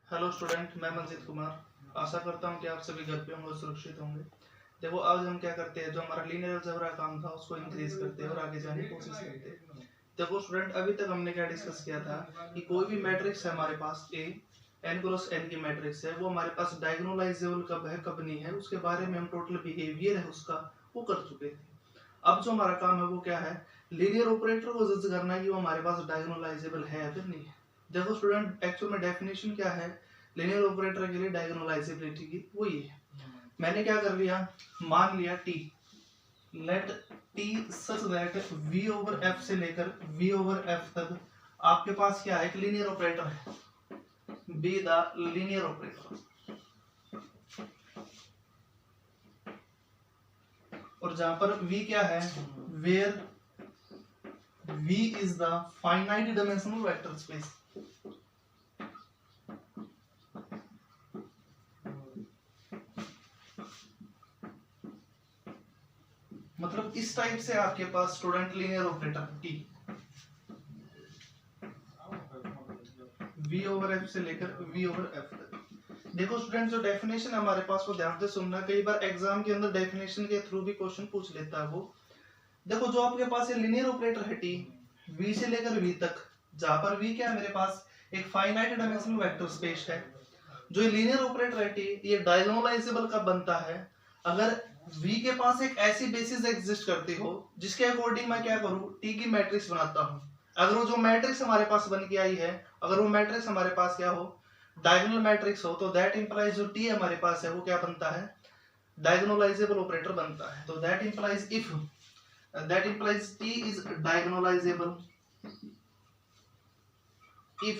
Hello student, मैं मंजित कुमार। आशा करता हूँ कि आप सभी घर पे होंगे और सुरक्षित होंगे। देखो, आज हम क्या करते हैं, जो हमारा लीनियर अलजेब्रा काम था उसको इंक्रीज करते हैं और आगे जाने की कोशिश करते हैं। देखो स्टूडेंट, अभी तक हमने क्या डिस्कस किया था कि कोई भी मैट्रिक्स है हमारे पास ए n क्रॉस n की मैट्रिक्स है, वो हमारे पास डायगोनलाइजेबल कब है कब नहीं है, उसके बारे में हम टोटल बिहेवियर है उसका वो कर चुके थे। अब जो हमारा काम है वो क्या है, लीनियर ऑपरेटर को जज करना है कि वो हमारे पास डायगोनलाइजेबल है या फिर नहीं है। देखो स्टूडेंट, एक्चुअल में डेफिनेशन क्या है लीनियर ऑपरेटर के लिए डायगोनलाइजेबिलिटी की, वो ये है। मैंने क्या कर लिया, मान लिया T, let T such that v over f से लेकर v ओवर f तक आपके पास क्या है, एक लीनियर ऑपरेटर है, बी द लीनियर ऑपरेटर। और जहां पर v क्या है, where v is the finite dimensional vector space. मतलब इस टाइप से आपके पास student linear operator T v over f से लेकर v ओवर f तक। देखो स्टूडेंट, जो डेफिनेशन है हमारे पास वो ध्यान से सुनना, कई बार एग्जाम के अंदर डेफिनेशन के थ्रू भी क्वेश्चन पूछ लेता है वो। देखो, जो आपके पास ये लीनियर ऑपरेटर है टी, v से लेकर v तक, जहां पर v क्या है मेरे पास एक फाइनाइट डायमेंशनल वेक्टर स्पेस है। जो ये लीनियर ऑपरेटर है टी, ये डायगोनलाइजेबल कब बनता है, अगर v के पास एक ऐसी बेसिस एग्जिस्ट करती हो जिसके अकॉर्डिंग मैं क्या करूं, t की मैट्रिक्स बनाता हूं। अगर वो जो मैट्रिक्स हमारे पास बन के आई है, अगर वो मैट्रिक्स हमारे पास क्या हो, डायगोनल मैट्रिक्स हो, तो दैट इंप्लाइज जो t हमारे पास है वो क्या बनता है, डायगोनलाइजेबल ऑपरेटर बनता है। तो that implies if t is diagonalizable if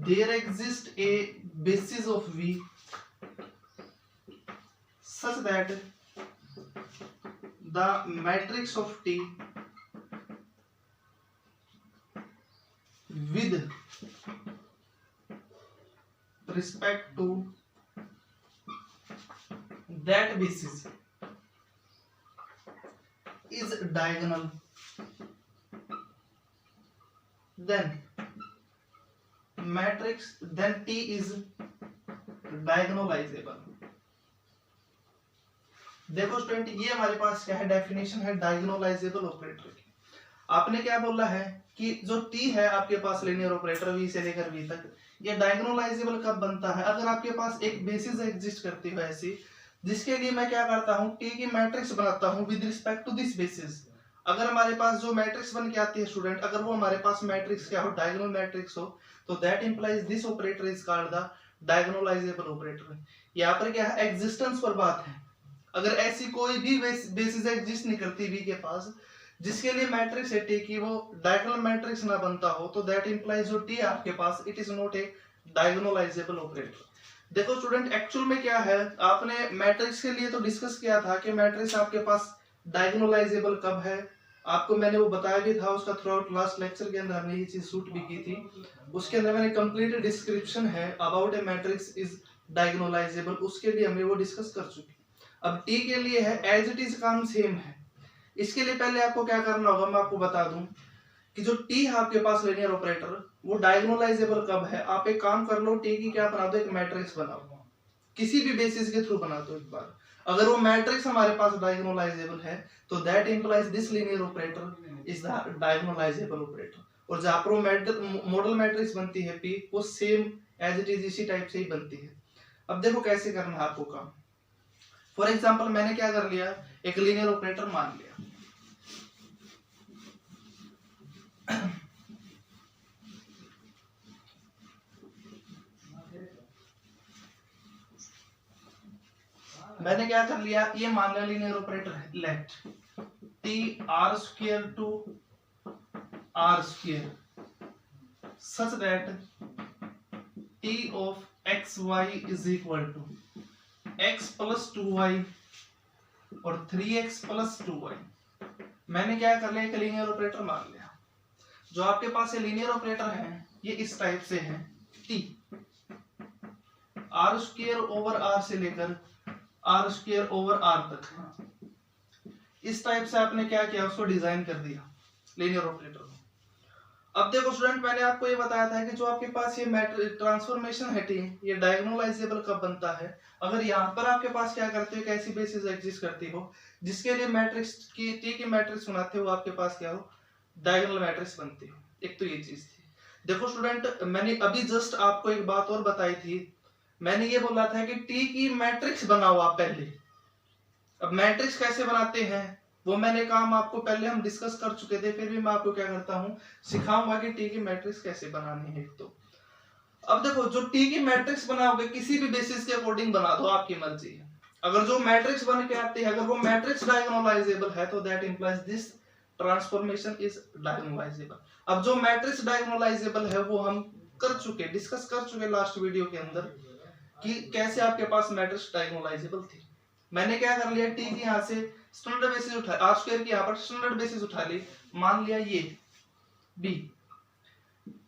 there exists a basis of v such that the matrix of t with respect to that basis is diagonal, then t is diagonalizable। देखो student, ये हमारे पास क्या है, definition है diagonalisable operator की। आपने क्या बोला है कि जो t है आपके पास लीनियर ऑपरेटर v से लेकर v तक, ये डायगोनलाइजेबल कब बनता है, अगर आपके पास एक बेसिस एग्जिस्ट करती है ऐसी, जिसके लिए मैं क्या करता हूं, t की मैट्रिक्स बनाता हूं with respect to this basis. अगर हमारे पास जो मैट्रिक्स बन के आती है स्टूडेंट, अगर वो हमारे पास मैट्रिक्स क्या हो, डायगोनल मैट्रिक्स हो, तो that implies this operator is called the diagonalisable operator. यहाँ पर क्या है, एग्जिस्टेंस पर बात है। अगर ऐसी कोई भी बेसिस एग्जिस्ट नहीं करती v के पास जिसके लिए मैट्रिक्स है t की वो डायगोनल मैट्रिक्स ना बनता हो, तो दैट इंप्लाइज जो t आपके पास it is not a diagonalizable operator. देखो स्टूडेंट, एक्चुअल में क्या है, आपने मैट्रिक्स के लिए तो डिस्कस किया था कि मैट्रिक्स आपके पास डायगोनलाइजेबल कब है, आपको मैंने वो बताया भी था, उसका थ्रू आउट लास्ट लेक्चर के अंदर हमने ये चीज शूट भी की थी। उसके अंदर मैंने कंप्लीट डिस्क्रिप्शन है about A matrix is diagonalisable, उसके लिए हमने वो डिस्कस कर चुके। अब t के लिए है एज इट इज काम सेम है। इसके लिए पहले आपको क्या करना होगा, मैं आपको बता दूं कि जो t है आपके पास लीनियर ऑपरेटर, वो डायगोनलाइजेबल कब है। आप एक काम कर लो, t की क्या बना दो, एक मैट्रिक्स बनाओ, किसी भी बेसिस के थ्रू बना दो एक बार। अगर वो मैट्रिक्स हमारे पास डायगोनलाइजेबल है, तो that implies this linear operator is the diagonalisable operator. और जहां पर वो मॉडल मैट्रिक्स बनती है p, वो सेम एज इट इज इसी टाइप से ही बनती है। अब देखो कैसे करना है आपको काम। फॉर एग्जाम्पल, मैंने क्या कर लिया, एक लीनियर ऑपरेटर मान लिया। मैंने क्या कर लिया, ये मान लिया लीनियर ऑपरेटर है, let t r square to r square such that t of x y is equal to x plus 2y और 3x प्लस 2y। मैंने क्या कर लिया, एक लीनियर ऑपरेटर मान लिया। जो आपके पास ये लीनियर ऑपरेटर है ये इस टाइप से है, t r square over r से लेकर r स्क्वायर ओवर r तक। इस टाइप से आपने क्या किया, उसको डिजाइन कर दिया लीनियर ऑपरेटर को। अब देखो स्टूडेंट, मैंने आपको ये बताया था कि जो आपके पास ये मैट्रिक्स ट्रांसफॉर्मेशन है टी, ये डायगोनलाइजेबल कब बनता है, अगर यहाँ पर आपके पास क्या करते हो, एक ऐसी बेसिस एग्जिस्ट करती हो जिसके लिए मैट्रिक्स की टी की मैट्रिक्स बनाते हो, आपके पास क्या हो, डायगोनल मैट्रिक्स बनती हो। एक तो ये चीज थी। देखो स्टूडेंट, मैंने अभी जस्ट आपको एक बात और बताई थी, मैंने ये बोला था कि टी की मैट्रिक्स बनाओ आप पहले। अब मैट्रिक्स कैसे बनाते हैं वो मैंने काम आपको पहले हम डिस्कस कर चुके थे, फिर भी मैं आपको क्या करता हूँ, सिखाऊंगा कि टी की मैट्रिक्स कैसे बनानी है। तो अब देखो, जो टी की मैट्रिक्स बनाओगे किसी भी बेसिस के अकॉर्डिंग बना दो, आपकी मर्जी है। अगर जो मैट्रिक्स बन के आती है, अगर वो मैट्रिक्स डायगोनलाइजेबल है तो that implies this transformation is diagonalisable. अब जो मैट्रिक्स डायगोनलाइजेबल है वो हम कर चुके, डिस्कस कर चुके लास्ट वीडियो के अंदर कि कैसे आपके पास मैट्रिक्स डायगोनलाइजेबल थी। मैंने क्या कर लिया, टी की यहाँ से स्टैंडर्ड बेसिस उठा, आर स्क्वायर की यहाँ पर स्टैंडर्ड बेसिस उठा ली, मान लिया ये बी,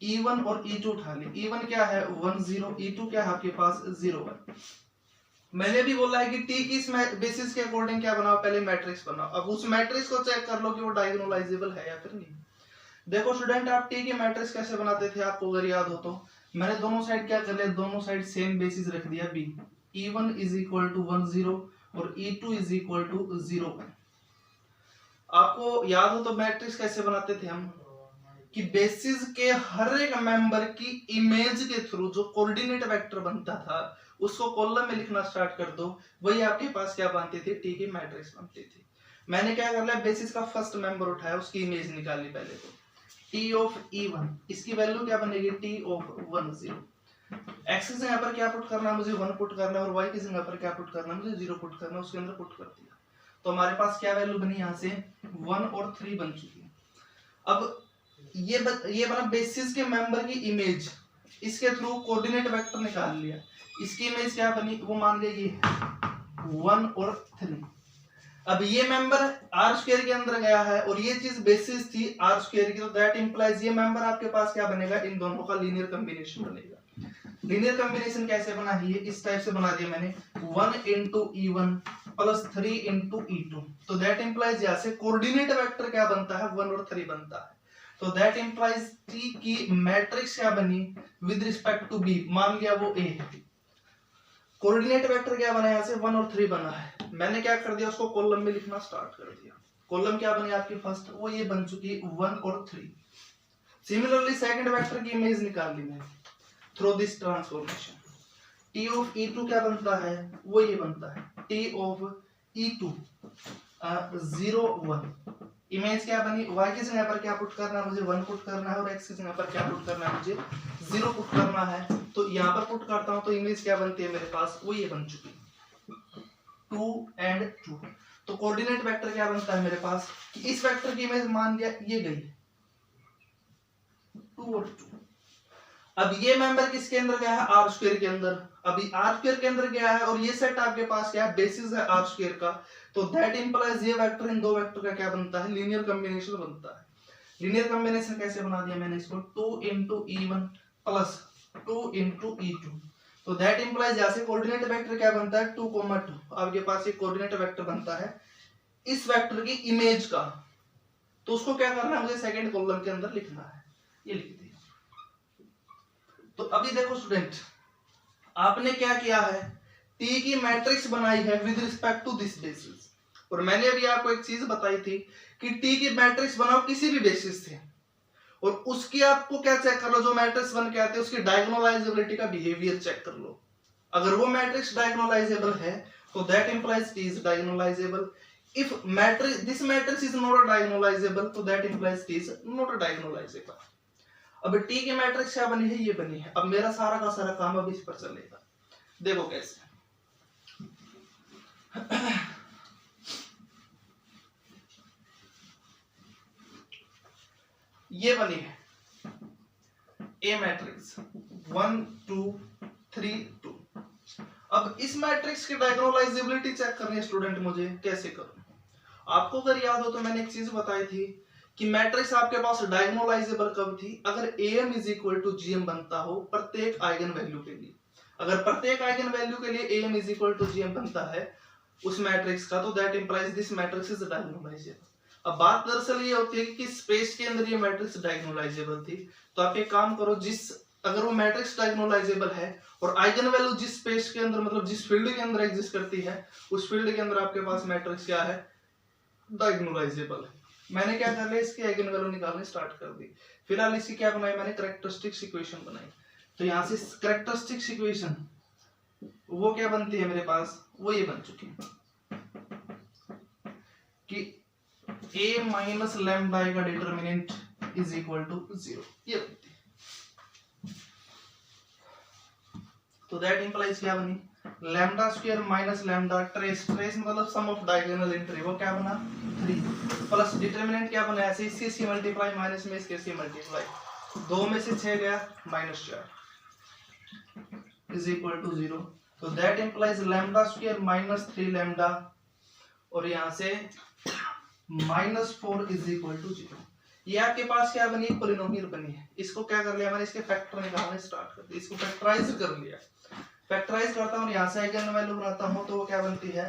E1 और E2 उठा ली। E1 क्या है 1 0, E2 क्या है आपके पास 0 1। मैंने भी बोला है कि टी की इस बेसिस के अकॉर्डिंग क्या बनाओ, पहले मैट्रिक्स बनाओ। अब उस मैट्रिक्स को चेक कर लो कि वो डायगोनलाइजेबल है या फिर नहीं। देखो स्टूडेंट, आप टी की मैट्रिक्स कैसे बनाते थे आपको अगर याद हो तो, मैंने दोनों साइड क्या कर लिया, दोनों साइड सेम बेसिस रख दिया B, E1 is equal to 1 0 और E2 इज इक्वल टू 0 1। आपको याद हो तो मैट्रिक्स कैसे बनाते थे हम, कि बेसिस के हर एक मेंबर की इमेज के थ्रू जो कोऑर्डिनेट वेक्टर बनता था उसको कॉलम में लिखना स्टार्ट कर दो, वही आपके पास क्या बनती थी, टी की मैट्रिक्स बनती थी। मैंने क्या कर लिया, बेसिस का फर्स्ट मेंबर उठाया, उसकी इमेज निकाली पहले तो, टी ऑफ E1, इसकी वैल्यू क्या बनेगी, टी ऑफ 1 0। एक्स की जगह पर क्या पुट करना है मुझे, 1 पुट करना है, और वाई की जगह पर क्या पुट करना है मुझे, 0 पुट करना है, उसके अंदर पुट कर दिया। तो हमारे पास क्या वैल्यू बनी, यहाँ से 1 और 3 बन चुकी है। अब ये बना बेसिस के मेंबर की इमेज, इसके थ्रू कोऑर्डिनेट वेक्टर निकाल लिया, इसकी इमेज क्या बनी, वो मान लिया ये 1 और 3। अब ये मेंबर आर स्क्वायर के अंदर गया है और ये चीज बेसिस थी आर स्क्वायर की, तो दैट इंप्लाइज ये मेंबर आपके पास क्या बनेगा, इन दोनों का लीनियर कॉम्बिनेशन बनेगा। लीनियर कॉम्बिनेशन कैसे बना, ये इस टाइप से बना दिया मैंने, 1 into E1 plus 3 into E2, तो दैट इंप्लाइज यहाँ से कोऑर्डिनेट वेक्टर क्या बनता है, 1 और 3 बनता है। तो दैट इंप्लाइज टी की मैट्रिक्स क्या बनी विद रिस्पेक्ट टू बी, मान लिया वो ए है, कोऑर्डिनेट वेक्टर क्या बना, यहाँ से 1 और 3 बना है। मैंने क्या कर दिया, उसको कॉलम में लिखना स्टार्ट कर दिया। कॉलम क्या बनी आपकी फर्स्ट, वो ये बन चुकी 1 और 3। सिमिलरली सेकंड वेक्टर की इमेज निकाल ली मैंने through this transformation, T of E2 क्या बनता है, वो ये बनता है टी ऑफ E2 0 1। इमेज क्या बनी, y की जगह पर क्या पुट करना है मुझे, 1 पुट करना है, और x की जगह पर क्या पुट करना है मुझे, 0 पुट करना है। तो यहाँ पर पुट करता हूँ तो इमेज क्या बनती है मेरे पास, वो ये बन चुकी 2 and 2। तो कोऑर्डिनेट वेक्टर क्या बनता है मेरे पास, कि इस वेक्टर की इमेज मान लिया ये गई 2 और 2। अब ये मेंबर किसके अंदर गया है, आर स्क्वायर के अंदर। अभी आर स्क्वायर के अंदर गया है और ये सेट आपके पास क्या है, बेसिस है आर स्क्वायर का, तो दैट इंप्लाइज ये वेक्टर इन दो वेक्टर का क्या बनता है, लीनियर कॉम्बिनेशन बनता है। लीनियर कॉम्बिनेशन कैसे बना दिया मैंने इसको, 2 into E1 plus 2 into E2, तो दैट इंप्लाइज यहाँ से कोऑर्डिनेट वेक्टर क्या बनता है 2, 2। आपके पास एक कोऑर्डिनेट वेक्टर बनता है इस वेक्टर की इमेज का, तो उसको क्या करना है मुझे सेकंड कॉलम के अंदर लिखना है, ये लिख दिया। तो अभी देखो स्टूडेंट, आपने क्या किया है, टी की मैट्रिक्स बनाई है with respect to this basis, और मैंने अभी आपको एक चीज बताई थी कि टी की मैट्रिक्स बनाओ किसी भी बेसिस से, और उसकी आपको क्या चेक कर लो, जो मैट्रिक्स बन के आते हैं उसकी डायगोनलाइजेबिलिटी का बिहेवियर चेक कर लो। अगर वो मैट्रिक्स डायगोनलाइजेबल है तो that implies T is diagonalizable. If matrix this matrix is not diagonalizable तो that implies T is not diagonalizable. अब टी की मैट्रिक्स क्या बनी है, ये बनी है। अब मेरा सारा का सारा काम अब इस पर चलेगा, देखो कैसे। ये बनी है ए मैट्रिक्स 1 2 3 2। अब इस मैट्रिक्स की डायगोनलाइजेबिलिटी चेक करनी है स्टूडेंट मुझे, कैसे करूं। आपको अगर याद हो तो मैंने एक चीज बताई थी कि मैट्रिक्स आपके पास डायगोनलाइजेबल कब थी, अगर AM is equal to GM बनता हो प्रत्येक आइगन वैल्यू के लिए। अगर प्रत्येक आइगन वैल्यू के लिए AM is equal to GM बनता है उस मैट्रिक्स का, तो that implies this matrix is diagonalisable. अब बात दरअसल ये होती है कि स्पेस के अंदर ये मैट्रिक्स डायगोनलाइजेबल थी, तो आप एक काम करो, अगर वो मैट्रिक्स डायगोनलाइजेबल है और आइगन वैल्यू जिस स्पेस के अंदर मतलब जिस फील्ड के अंदर एग्जिस्ट करती है उस फील्ड के अंदर आपके पास मैट्रिक्स क्या है, डायगोनलाइजेबल है। मैंने क्या कर लिया, इसकी आइगन वैल्यू निकालनी स्टार्ट कर दी। फिलहाल इसकी क्या बनाई मैंने, कैरेक्टरिस्टिक्स इक्वेशन बनाई। तो यहाँ से कैरेक्टरिस्टिक्स इक्वेशन वो क्या बनती है मेरे पास, वो ये बन चुकी है कि a माइनस लैम्डा का डिटर्मिनेंट इज इक्वल टू 0, ये बनती है। तो दैट इंप्लाइज क्या बनी, lambda square minus lambda trace, trace मतलब सम ऑफ डायगोनल एंट्री, वो क्या बना 3 प्लस डिटर्मिनेंट क्या बना, ऐसे इसके सी मल्टीप्लाई माइनस में इसके सी मल्टीप्लाई, 2 में से 6 गया -4 इज इक्वल टू 0। तो that implies lambda square minus 3 lambda और यहां से -4 इज इक्वल टू 0। ये आपके पास क्या बनी, पॉलिनोमियल बनी है। इसको क्या कर लिया मैंने, इसके फैक्टर निकालने स्टार्ट कर दिया, इसको फैक्टराइज कर लिया। फैक्टराइज करता हूँ, यहाँ से आइगन वैल्यू बनाता हूँ, तो वो क्या बनती है,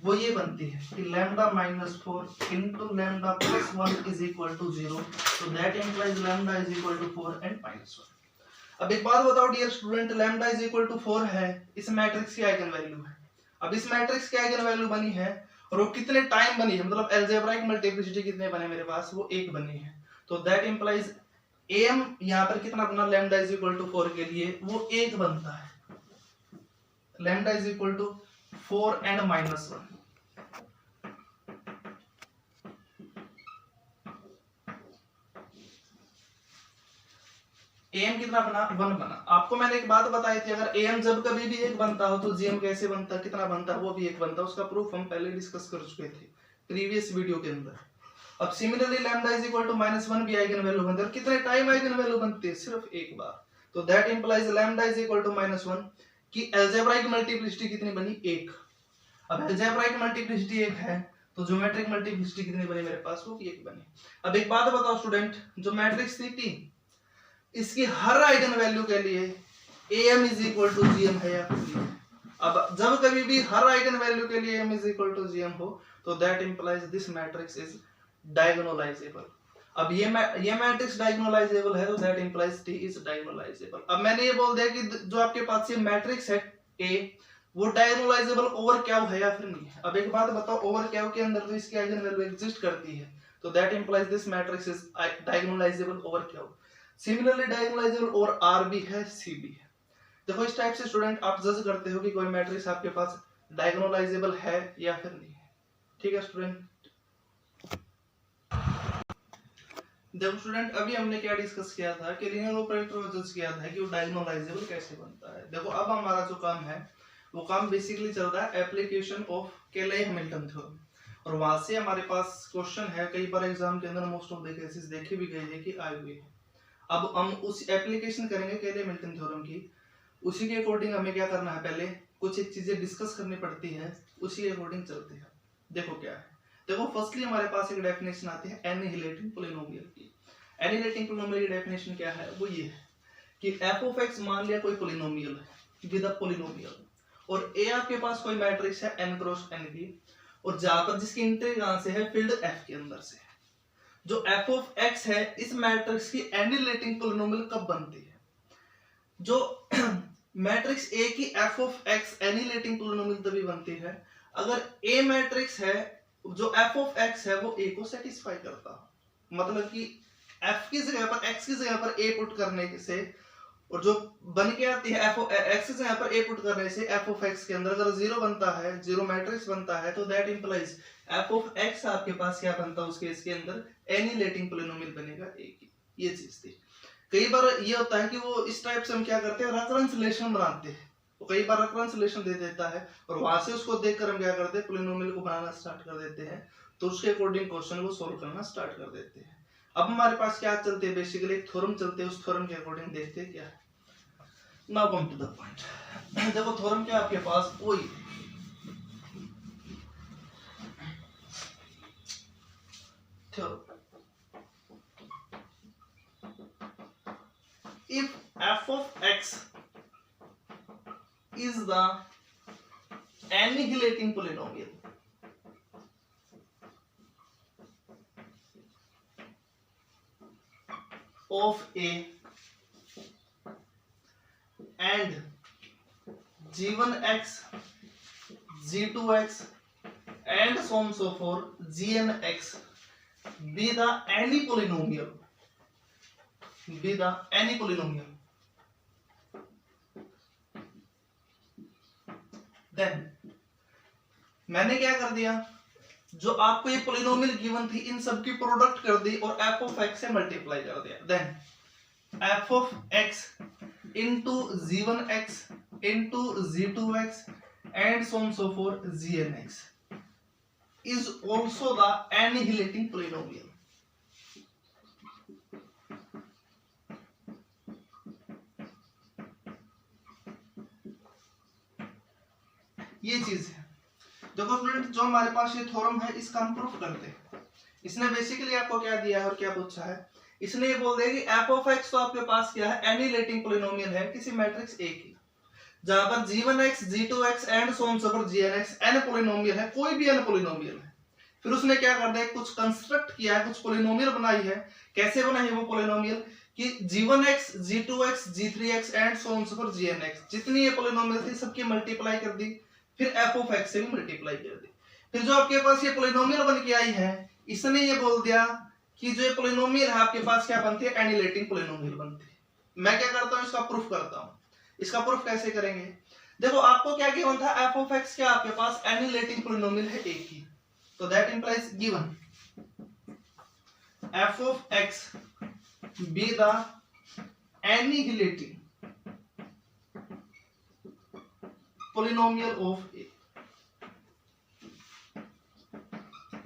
वो ये बनती है कि lambda -4 into lambda plus 1 is equal to 0। तो that implies lambda is equal to 4 and -1। अब एक बात बताओ dear student, lambda is equal to 4 है, इस मैट्रिक्स की आइगन वैल्यू है। अब इस मैट्रिक्स की आइगन वैल्यू बनी है और वो कितने टाइम बनी है, मतलब अलजेब्राइक मल्टीप्लिसिटी कितने बने मेरे पास, वो 1 बनी है। तो दैट इंप्लाइज am यहाँ पर कितना बना, लैम्डा इज इक्वल टू 4 के लिए वो 1 बनता है, lambda is equal to 4 and -1। am कितना बना, 1 बना। आपको मैंने एक बात बताई थी, अगर am जब कभी भी 1 बनता हो तो gm कैसे बनता, कितना बनता, वो भी 1 बनता। उसका प्रूफ हम पहले डिस्कस कर चुके थे प्रीवियस वीडियो के अंदर। अब similarly lambda is equal to -1 भी आइगन वैल्यू बनती है, और कितने टाइम आइगन वैल्यू बनती है, सिर्फ एक बार। तो that implies lambda is equal to -1 की अलजेब्राइक मल्टीप्लिसिटी कितनी बनी, 1। अब अलजेब्राइक मल्टीप्लिसिटी 1 है तो ज्योमेट्रिक मल्टीप्लिसिटी कितनी बनी मेरे पास, वो 1 बनी। अब एक बात बताओ स्टूडेंट, जो मैट्रिक्स थी T, इसकी हर आइगन वैल्यू के लिए am is equal to gm है या नहीं। अब जब कभी भी हर आइगन वैल्यू के लिए am is equal to gm हो तो that implies this matrix is diagonalisable. अब ये मैट्रिक्स डायगोनलाइजेबल है तो that implies T is diagonalisable. अब मैंने ये बोल दिया कि जो आपके पास ये मैट्रिक्स है A, वो डायगोनलाइजेबल ओवर क्यू है या फिर नहीं है। अब एक बात बताओ, ओवर क्यू के अंदर तो इसकी आइगन वैल्यू एग्जिस्ट करती है, तो that implies this matrix is diagonalisable over Q. Similarly diagonalisable और R भी है, C भी है। देखो इस टाइप से स्टूडेंट आप जज करते हो कि कोई मैट्रिक्स आपके पास डायगोनलाइजेबल है या फिर नहीं है। ठीक है स्टूडेंट। देखो स्टूडेंट, अभी हमने क्या डिस्कस किया था कि लीनियर ऑपरेटर को जज किया था कि वो डायगोनलाइजेबल कैसे बनता है। देखो अब हमारा जो काम है वो काम बेसिकली चल रहा है एप्लीकेशन ऑफ केले-हैमिल्टन थ्योरम, और वहां से हमारे पास क्वेश्चन है, कई बार एग्जाम के अंदर मोस्ट ऑफ द केसेस देखे भी गए हैं कि आए हुए हैं। अब हम उस एप्लीकेशन करेंगे केले-हैमिल्टन थ्योरम की, उसी के अकॉर्डिंग हमें क्या करना है, पहले कुछ एक चीजें डिस्कस करनी पड़ती है, उसी के अकॉर्डिंग चलते हैं। देखो क्या है, देखो फर्स्टली हमारे पास एक डेफिनेशन आती है एनिहिलेटिंग पॉलिनोमियल की। एनिहिलेटिंग पॉलिनोमियल की डेफिनेशन क्या है, वो ये है कि f ऑफ x मान लिया कोई पॉलिनोमियल है विद अ पॉलिनोमियल, और a आपके पास कोई मैट्रिक्स है n क्रॉस n की, और जहां पर जिसकी इंट्री कहां से है, फील्ड f के अंदर से है। जो f ऑफ x है इस मैट्रिक्स की एनिहिलेटिंग पॉलिनोमियल कब बनती है, जो मैट्रिक्स A की f ऑफ x एनिहिलेटिंग पॉलिनोमियल तभी बनती है अगर A मैट्रिक्स है जो f ऑफ x है वो A को सेटिस्फाई करता हो। मतलब कि f की जगह पर x की जगह पर A पुट करने से, और जो बन के आती है f ऑफ x की जगह पर A पुट करने से f ऑफ x के अंदर अगर 0 बनता है, 0 मैट्रिक्स बनता है, तो that implies f of x आपके पास क्या बनता है, उस केस के अंदर एनिहिलेटिंग पॉलिनोमियल बनेगा A की। ये चीज थी। कई बार ये होता है कि वो इस टाइप से हम क्या करते हैं, रेफरेंस रिलेशन बनाते हैं, तो कई बार रेफरेंस रिलेशन दे देता है और वहां से उसको देखकर हम क्या करते हैं, पॉलिनोमियल को बनाना स्टार्ट कर देते हैं, तो उसके अकॉर्डिंग क्वेश्चन को सोल्व करना स्टार्ट कर देते हैं। अब हमारे पास क्या चलते हैं, बेसिकली एक थ्योरम चलते हैं, उस थ्योरम के अकॉर्डिंग देखते हैं क्या है। Now come to the point. देखो थ्योरम क्या आपके पास वही theorem, if f of x is the annihilating polynomial, of a and g1x g2x and so on so forth gnx be the any polynomial then मैंने क्या कर दिया, जो आपको ये पोलिनोमियल गिवन थी इन सब की प्रोडक्ट कर दी और f of x से मल्टीप्लाई कर दिया। Then f of x into g1x into g2x and so on so forth gnx is also the annihilating polynomial। ये चीज है। देखो स्टूडेंट, जो हमारे पास ये थ्योरम है इसका हम प्रूफ करते हैं। इसने बेसिकली आपको क्या दिया है और क्या पूछा है, इसने ये बोल दिया कि f of x तो आपके पास क्या है, एनिहिलेटिंग पोलिनोमियल है किसी मैट्रिक्स A की, जहां पर g1x g2x and so on so forth gnx n polynomial है, कोई भी n पोलिनोमियल है। फिर उसने क्या कर दिया, कुछ कंस्ट्रक्ट किया है, कुछ पोलिनोमियल बनाई है। कैसे बनाई है वो पोलिनोमियल कि g1x g2x g3x and so on so forth gnx, जितनी ये पोलिनोमियल थी सबकी मल्टीप्लाई कर दी, फिर f of x से भी मल्टीप्लाई कर दी। फिर जो आपके पास ये पोलिनोमियल बन के आई है, इसने ये बोल दिया कि जो ये पोलिनोमियल है आपके पास क्या बनती है, एनिहिलेटिंग पोलिनोमियल बनती है। मैं क्या करता हूं, इसका प्रूफ करता हूं। इसका प्रूफ कैसे करेंगे, देखो आपको क्या गिवन था, f of x क्या आपके पास एनिहिलेटिंग पोलिनोमियल है एक ही, तो that implies given f of x be the annihilating polynomial of A।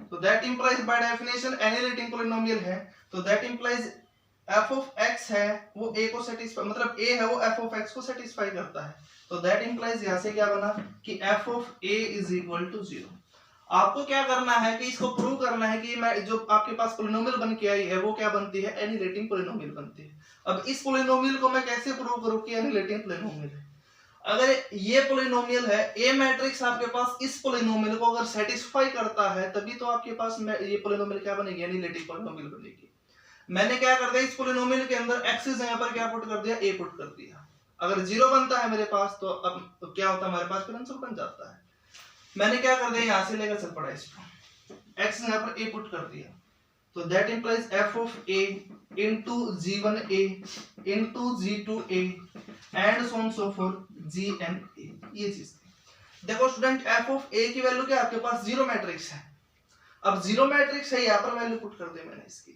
तो that implies by definition annihilating polynomial है, तो that implies f of x है वो A को सेटिस्फाई, मतलब A है वो f of x को सेटिस्फाई करता है। तो that implies यहां से क्या बना कि f of A is equal to 0। आपको क्या करना है कि इसको प्रूव करना है कि मैं जो आपके पास पोलिनोमियल बन के आई है वो क्या बनती है, एनिहिलेटिंग पोलिनोमियल बनती है। अब इस पोलिनोमियल को मैं कैसे प्रूव करूं कि एनिहिलेटिंग पोलिनोमियल है। अगर ये पोलिनोमियल है, ए मैट्रिक्स आपके पास इस पोलिनोमियल को अगर सेटिस्फाई करता है तभी तो आपके पास ये पोलिनोमियल क्या बनेगी, एनिहिलेटिंग पोलिनोमियल बनेगी। मैंने क्या कर दिया, इस पोलिनोमियल के अंदर एक्सिस यहाँ पर क्या पुट कर दिया, ए पुट कर दिया। अगर 0 बनता है मेरे पास तो अब तो क्या होता है, हमारे पास फिर आंसर बन जाता है। मैंने क्या कर दिया, यहां से लेकर चल पड़ा इसको, एक्स यहाँ पर ए पुट कर दिया, तो that implies f of a into g1a into g2a and so on so forth gna। ये चीज देखो स्टूडेंट, f of a की वैल्यू क्या आपके पास 0 मैट्रिक्स है। अब 0 मैट्रिक्स है, यहाँ पर वैल्यू पुट कर दी मैंने इसकी,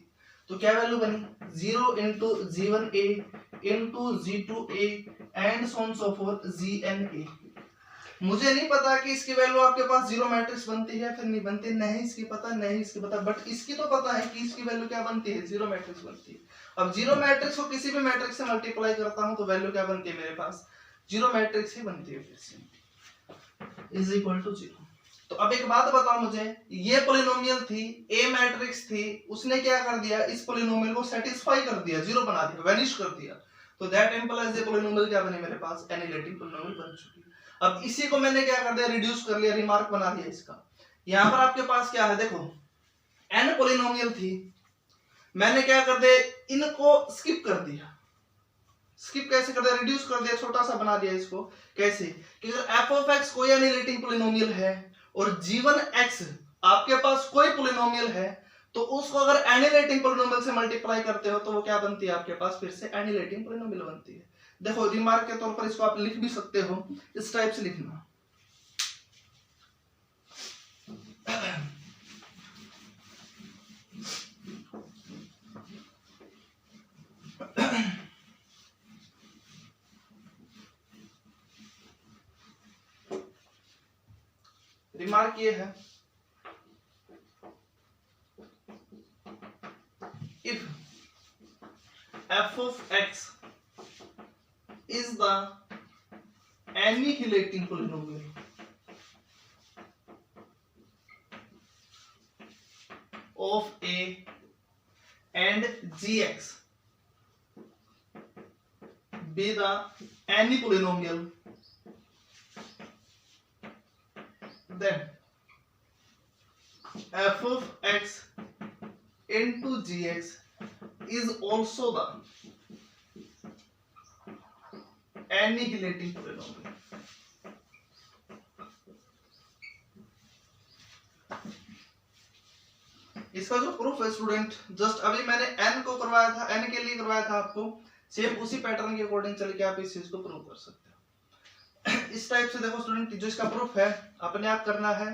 तो क्या वैल्यू बनी 0 into g1a into g2a and so on so forth gna। मुझे नहीं पता कि इसकी वैल्यू आपके पास 0 मैट्रिक्स बनती है फिर नहीं बनती, नहीं इसकी पता, नहीं इसकी पता, बट इसकी तो पता है कि इसकी वैल्यू क्या बनती है, 0 मैट्रिक्स बनती है। अब 0 मैट्रिक्स को किसी भी मैट्रिक्स से मल्टीप्लाई करता हूं तो वैल्यू क्या बनती है, मेरे पास 0 मैट्रिक्स ही बनती है, फिर से इज इक्वल टू 0। तो अब एक बात बताओ मुझे, ये पोलिनोमियल थी, ए मैट्रिक्स थी, उसने क्या कर दिया, इस पोलिनोमियल को सेटिस्फाई कर दिया, 0 बना दिया, वैनिश कर दिया, तो दैट इंप्लाइज ये पोलिनोमियल क्या बने मेरे पास, एनिहिलेटिंग पोलिनोमियल बन चुकी है। अब इसी को मैंने क्या कर दिया, रिड्यूस कर लिया, रिमार्क बना दिया इसका। यहां पर आपके पास क्या है, देखो n पोलिनोमियल थी, मैंने क्या कर दिया, इनको स्किप कर दिया। स्किप कैसे कर दिया, रिड्यूस कर दिया, छोटा सा बना दिया इसको। कैसे कि अगर f of x कोई एनिहिलेटिंग पोलिनोमियल है और g1x आपके पास कोई पोलिनोमियल है, तो उसको अगर एनिहिलेटिंग पोलिनोमियल से मल्टीप्लाई करते हो तो वो क्या बनती है आपके पास, फिर से एनिहिलेटिंग पोलिनोमियल बनती है। देखो रिमार्क के तौर पर इसको आप लिख भी सकते हो, इस टाइप से लिखना, रिमार्क ये है, if f of x is the annihilating polynomial of a and gx be the any polynomial, then f of x into gx is also the annihilating polynomial. इसका जो प्रूफ है स्टूडेंट, जस्ट अभी मैंने n को करवाया था, n के लिए करवाया था आपको, सेम उसी पैटर्न के अकॉर्डिंग चल के आप इस चीज को प्रूव कर सकते हो। इस टाइप से देखो स्टूडेंट, जो इसका प्रूफ है अपने आप करना है।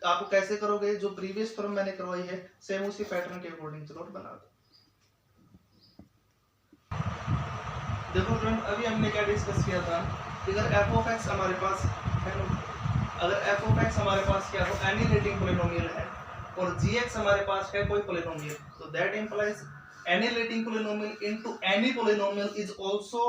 आपको कैसे करोगे, जो प्रीवियस थ्योरम मैंने करवाई है सेम उसी पैटर्न के अकॉर्डिंग चलो बना दो। देखो फ्रेंड, अभी हमने क्या डिस्कस किया था कि अगर f ऑफ x हमारे पास है, अगर f ऑफ x हमारे पास क्या हो, एनिहिलेटिंग पॉलिनोमियल है, और gx हमारे पास है कोई पॉलिनोमियल, तो that implies annihilating polynomial into any polynomial is also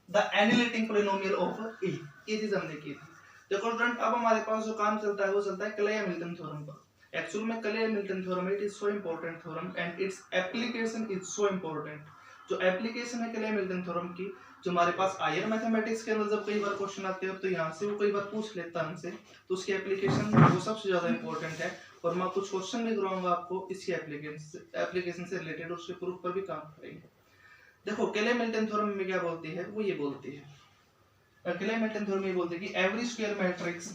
the annihilating polynomial of a। ये चीज हमने की थी। देखो फ्रेंड, अब हमारे पास जो काम चलता है वो चलता है क्ले-हैमिल्टन थ्योरम पर। एक्चुअल में clay-Hamilton theorem it is so important theorem and its application is so important. जो एप्लीकेशन है क्ले-हैमिल्टन थ्योरम की, जो हमारे पास हायर मैथमेटिक्स के अंदर जब कई बार क्वेश्चन आते हैं तो यहाँ से वो कई बार पूछ लेता है हमसे, तो उसकी एप्लीकेशन वो सबसे ज्यादा इंपॉर्टेंट है। और मैं कुछ क्वेश्चन भी करवाऊंगा आपको इसकी एप्लीकेशन से रिलेटेड, उसके प्रूफ पर भी काम करेंगे। देखो क्ले-हैमिल्टन थ्योरम में क्या बोलती है, वो ये बोलती है, क्ले-हैमिल्टन थ्योरम ये बोलती है कि every square matrix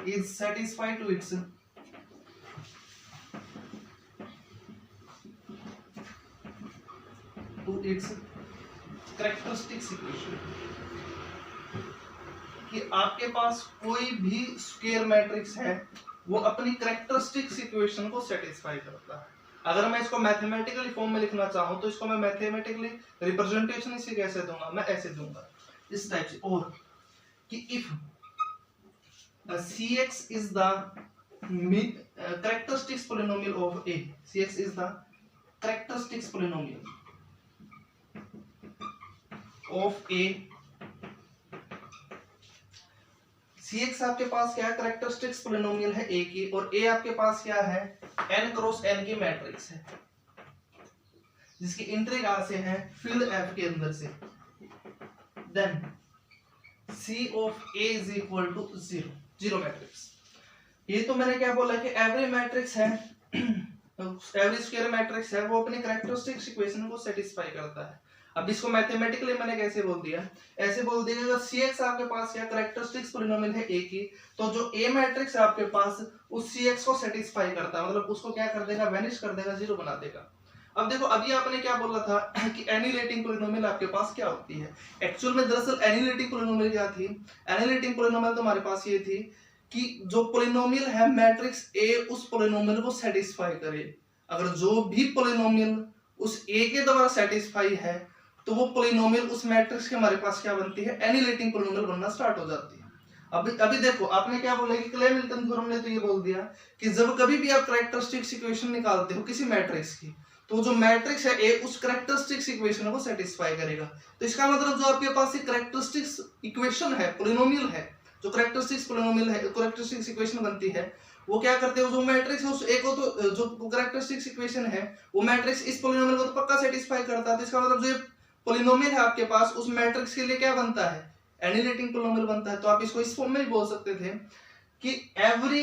is satisfied to its characteristics equation, कि आपके पास कोई भी स्क्वायर मैट्रिक्स है वो अपनी कैरेक्टरिस्टिक्स इक्वेशन को सेटिस्फाई करता है। अगर मैं इसको मैथमेटिकली फॉर्म में लिखना चाहूं तो इसको मैं मैथमेटिकली रिप्रेजेंटेशन इसे कैसे दूंगा, मैं ऐसे दूंगा इस टाइप से, और कि if cx is the characteristics polynomial of a, cx is the characteristics polynomial of a, cx आपके पास क्या है, कैरेक्टरिस्टिक्स पॉलिनोमियल है a की, और a आपके पास क्या है, n क्रॉस n की मैट्रिक्स है जिसकी एंट्री कहां से है, फील्ड f के अंदर से, then c of a is equal to 0, zero matrix. ये तो मैंने क्या बोला कि एवरी मैट्रिक्स है, एवरी स्क्वायर मैट्रिक्स है, वो अपनी कैरेक्टरिस्टिक्स इक्वेशन को सेटिस्फाई करता है। अब इसको मैथमेटिकली मैंने कैसे बोल दिया, ऐसे बोल दिया अगर cx आपके पास क्या कैरेक्टरिस्टिक्स पॉलिनोमियल है a की, तो जो a मैट्रिक्स है आपके पास उस cx को सेटिस्फाई करता है, मतलब उसको क्या कर देगा, वैनिश कर देगा, जीरो बना देगा। अब देखो, अभी आपने क्या बोला था कि एनिहिलेटिंग पॉलिनोमियल आपके पास क्या होती है। एक्चुअल में दरअसल एनिहिलेटिंग पॉलिनोमियल क्या थी, एनिहिलेटिंग पॉलिनोमियल तो हमारे पास ये थी कि जो पॉलिनोमियल है मैट्रिक्स a उस पॉलिनोमियल को सेटिस्फाई करे। अगर जो भी पॉलिनोमियल उस a के द्वारा सेटिस्फाई है तो वो पॉलिनोमियल उस मैट्रिक्स के हमारे पास क्या बनती है, एनिहिलेटिंग पॉलिनोमियल बनना स्टार्ट हो जाती है। अभी देखो, आपने क्या बोला कि क्ले-हैमिल्टन थ्योरम ने तो ये बोल दिया कि जब कभी भी आप कैरेक्टरिस्टिक्स इक्वेशन निकालते हो किसी मैट्रिक्स की, तो जो मैट्रिक्स है ए उस कैरेक्टरिस्टिक्स इक्वेशन को सेटिस्फाई करेगा। तो इसका मतलब जो आपके पास एक कैरेक्टरिस्टिक्स इक्वेशन है, पॉलिनोमियल है, जो कैरेक्टरिस्टिक्स पॉलिनोमियल है, कैरेक्टरिस्टिक्स इक्वेशन बनती है, वो क्या करते हैं, जो मैट्रिक्स है उस एक को, तो जो कैरेक्टरिस्टिक्स इक्वेशन है वो मैट्रिक्स इस पॉलिनोमियल को तो पक्का सेटिस्फाई करता है। तो इसका मतलब जो पॉलिनोमियल है आपके पास उस मैट्रिक्स के लिए क्या बनता है, एनिहिलेटिंग पॉलिनोमियल बनता है। तो आप इसको इस फॉर्म में भी बोल सकते थे कि एवरी,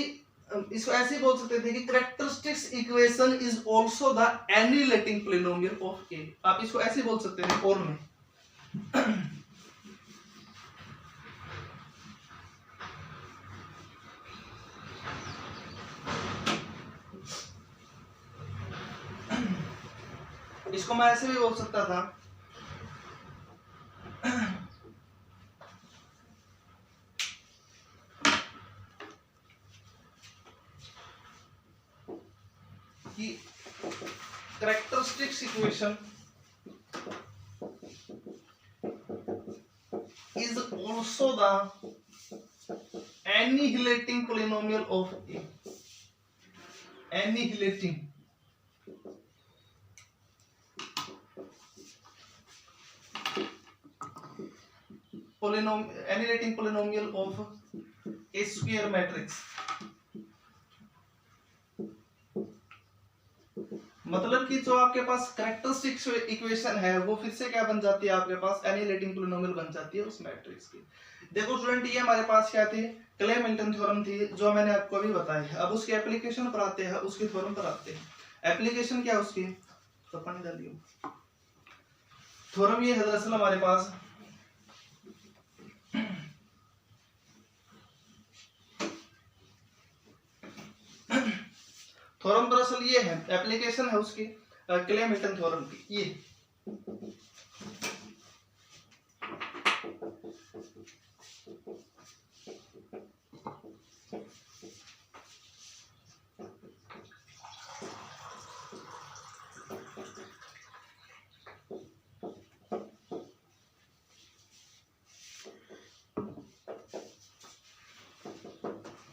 इसको ऐसे बोल सकते थे कि characteristics equation is also the annihilating polynomial of A. आप इसको ऐसे बोल सकते थे और में इसको मैं ऐसे भी बोल सकता था कि characteristics equation is also the annihilating polynomial of A. Annihilating annihilating polynomial of a square matrix। मतलब कि जो आपके पास कैरेक्टरिस्टिक्स इक्वेशन है वो फिर से क्या बन जाती है, आपके पास एनिहिलेटिंग पॉलिनोमियल बन जाती है उस मैट्रिक्स की। देखो स्टूडेंट, ये हमारे पास क्या थी, क्ले मिल्टन थ्योरम थी, जो मैंने आपको अभी बताई है। अब उसकी एप्लीकेशन पर आते हैं, उसके थ्योरम पर आते हैं। एप्लीकेशन क्या है उसकी, तो पानी डालिए। थ्योरम ये है दरअसल हमारे पास, थ्योरम दरअसल ये है, एप्लीकेशन है उसकी क्ले मिल्टन थ्योरम की। ये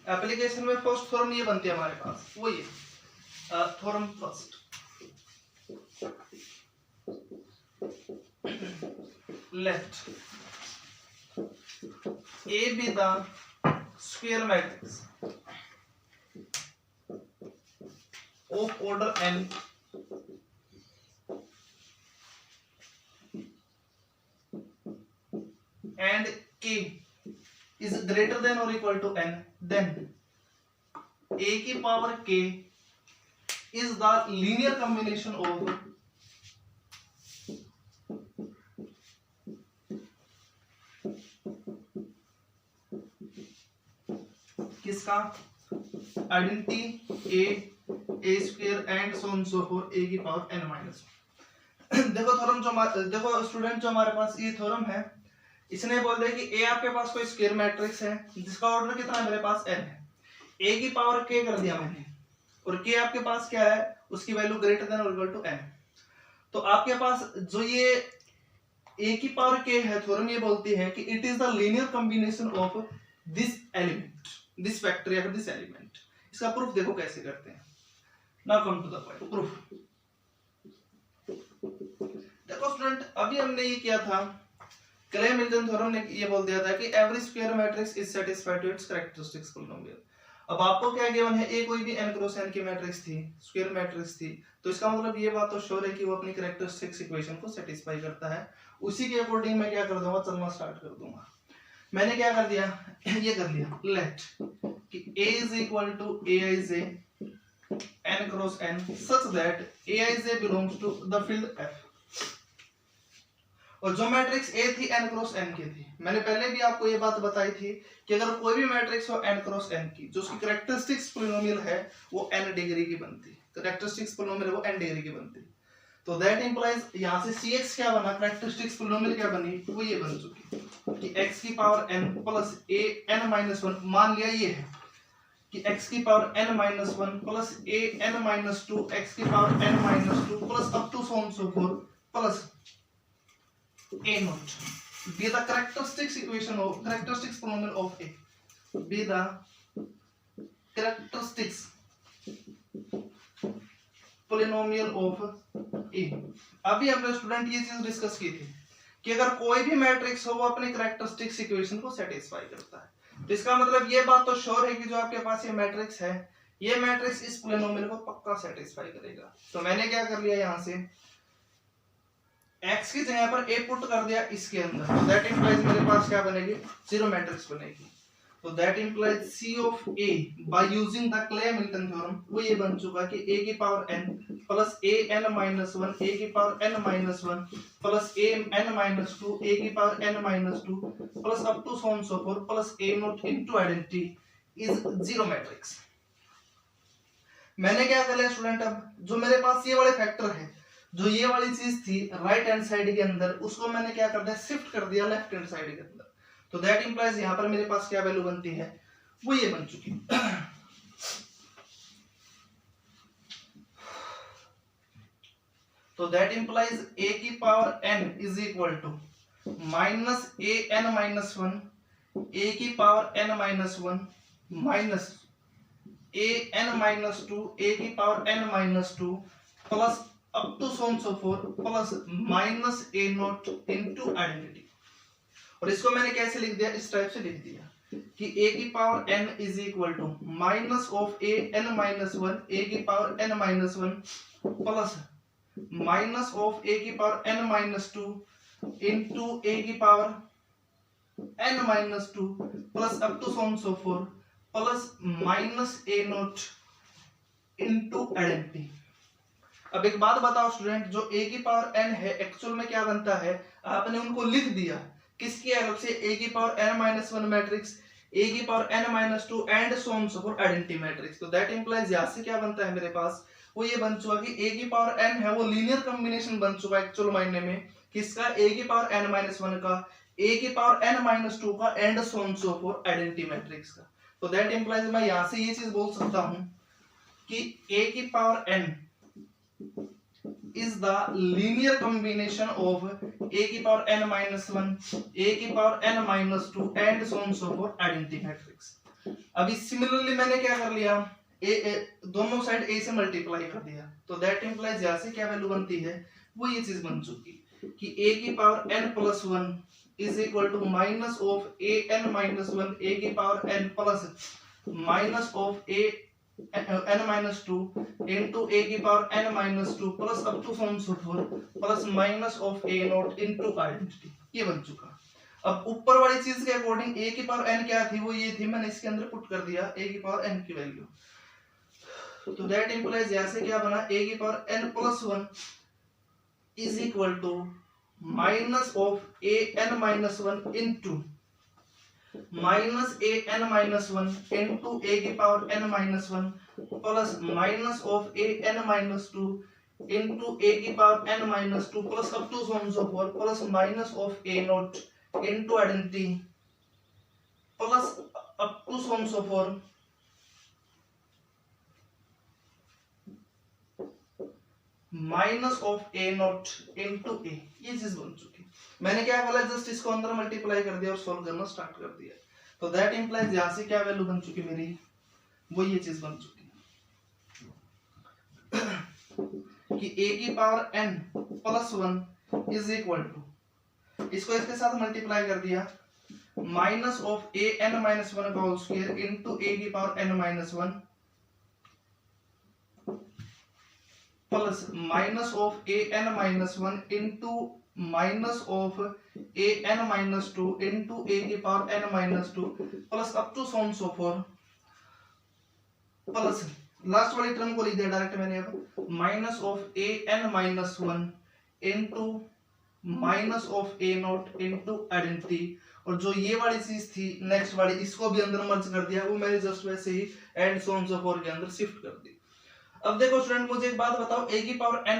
एप्लीकेशन में फर्स्ट थ्योरम ये बनती है हमारे पास, वो ये theorem first, let A be the square matrix of order n and K is greater than or equal to n, then A की power K is the linear combination of किसका, identity a square and so on so forth a की power n minus. देखो theorem जो देखो student, जो हमारे पास ये theorem है, इसने बोल दिया कि a आपके पास कोई स्क्वायर मैट्रिक्स है जिसका ऑर्डर कितना है, मेरे पास n है, a की पावर k कर दिया मैंने, और k आपके पास क्या है, उसकी वैल्यू ग्रेटर देन और इक्वल टू n। तो आपके पास जो ये a की पावर k है, थ्योरम ये बोलती है कि it is the linear combination of this element, this factor या फिर दिस एलिमेंट। इसका प्रूफ देखो कैसे करते हैं। Now come to the point, proof. देखो स्टूडेंट, अभी हमने ये किया था, क्ले मिल्टन थ्योरम ने ये बोल दिया था कि every square matrix is satisfied to its characteristics polynomial. अब आपको क्या गिवन है, ए कोई भी n क्रॉस n की मैट्रिक्स थी, स्क्वायर मैट्रिक्स थी, तो इसका मतलब ये बात तो श्योर है कि वो अपनी कैरेक्टरिस्टिक्स इक्वेशन को सेटिस्फाई करता है। उसी के अकॉर्डिंग मैं क्या कर दूंगा, चलना स्टार्ट कर दूंगा। मैंने क्या कर दिया, ये कर लिया, लेट कि a is equal to aij n cross n such that aij belongs to the field f। और जो मैट्रिक्स A थी n क्रॉस n की थी, मैंने पहले भी आपको ये बात बताई थी कि अगर कोई भी मैट्रिक्स हो n क्रॉस n की, जो उसकी कैरेक्टरिस्टिक्स पॉलिनोमियल है वो n डिग्री की बनती, कैरेक्टरिस्टिक्स पॉलिनोमियल वो n डिग्री की बनती। तो दैट इंप्लाइज यहाँ से cx क्या बना, कैरेक्टरिस्टिक्स पॉलिनोमियल क्या बनी, वो ये बन चुकी कि x की power n plus a n minus 1, मान लिया ये है कि x की power n minus 1 plus a n minus 2, x की power n minus 2 plus up to so on so forth plus a naught be the characteristics equation of characteristics polynomial of a, be the characteristics polynomial of a। अभी हमने student ये चीज discuss की थी कि अगर कोई भी मैट्रिक्स हो वो अपने कैरेक्टरिस्टिक्स इक्वेशन को सेटिस्फाई करता है। तो इसका मतलब ये बात तो श्योर है कि जो आपके पास ये मैट्रिक्स है, ये मैट्रिक्स इस पोलिनोमियल को पक्का सेटिस्फाई करेगा। तो मैंने क्या कर लिया, यहाँ से x की जगह पर a पुट कर दिया इसके अंदर, तो दैट इंप्लाइज मेरे पास क्या बनेगी, जीरो मैट्रिक्स बनेगी। तो that implies c of a by using the Cayley Hamilton theorem, वो ये बन चुका कि a की power n plus a n minus 1, a की power n minus 1 plus a n minus 2, a की power n minus 2 plus up to so on so forth plus a naught into identity is zero matrix. मैंने क्या कर लिया student, अब जो मेरे पास ये वाले फैक्टर है, जो ये वाली चीज थी राइट हैंड साइड के अंदर, उसको मैंने क्या कर दिया, शिफ्ट कर दिया लेफ्ट हैंड साइड के अंदर। तो दैट इंप्लाइज यहाँ पर मेरे पास क्या वैल्यू बनती है, वो ये बन चुकी। तो दैट इंप्लाइज a की power n is equal to minus a n minus 1, a की power n minus 1 minus a n minus 2, a की power n minus 2 plus up to so on so forth plus minus a naught into identity. और इसको मैंने कैसे लिख दिया, इस type से लिख दिया कि a की power n is equal to minus of a n minus 1, a की power n minus 1 plus minus of a की power n minus 2 into a की power n minus two plus up to so so forth plus minus a naught into identity. अब एक बात बताओ student, जो a की power n है actual में क्या बनता है, आपने उनको लिख दिया किसकी हेल्प से, a की power n minus one matrix, a की power n minus to and so on so for identity matrix. तो दैट इंप्लाइज यहां से क्या बनता है मेरे पास, वो ये बन चुका कि a की पावर n है वो लीनियर कॉम्बिनेशन बन चुका है एक्चुअल मायने में किसका, a की पावर n माइनस वन का, a की पावर n माइनस टू का and so on so for identity matrix का। तो दैट इंप्लाइज मैं यहां से ये चीज बोल सकता हूं कि a की power n is the linear combination of a की पावर n minus 1, a की power n minus 2 and so on so forth identity matrix। अभी सिमिलरली मैंने क्या कर लिया, दोनों साइड a से मल्टीप्लाई कर दिया, तो दैट इंप्लाइज यहां से क्या वैल्यू बनती है, वो ये चीज बन चुकी कि a की power n plus 1 is equal to minus of a n minus 1 a की power n plus minus of a n minus two into ए की power n minus two plus up to so so forth plus minus of A naught into identity, ये बन चुका। अब ऊपर वाली चीज के अकॉर्डिंग a की पावर n क्या थी, वो ये थी, मैंने इसके अंदर पुट कर दिया a की पावर n की वैल्यू। तो दैट इंप्लाइज यहां से क्या बना, a की power n plus 1 is equal to minus of a n minus 1 into minus A N minus one into ए की power N minus one plus minus of A N minus two into ए की power N minus two plus up to so so forth plus minus of A naught into identity plus up to so so forth minus of A naught into A, ये चीज बन चुकी। मैंने क्या बोला, just इसको अंदर मल्टीप्लाई कर दिया और सोल्व करना स्टार्ट कर दिया। तो दैट इंप्लाइज यहां से क्या वैल्यू बन चुकी मेरी, वो ये चीज बन चुकी कि a की power n plus 1 is equal to, इसको इसके साथ मल्टीप्लाई कर दिया, minus of a n minus one का होल स्क्वायर इंटू a की power n minus one plus minus of a n minus one into minus of a n minus two into a की power n minus two plus up to so so forth plus last वाली term को लिख दिया direct मैंने, अब minus of a n minus one into minus of a naught into identity, और जो ये वाली चीज थी नेक्स्ट वाली, इसको भी अंदर मर्ज कर दिया, वो मैंने जस्ट वैसे ही एंड सो सो फोर के अंदर शिफ्ट कर दी। अब देखो स्टूडेंट, मुझे एक बात बताओ, a की पावर n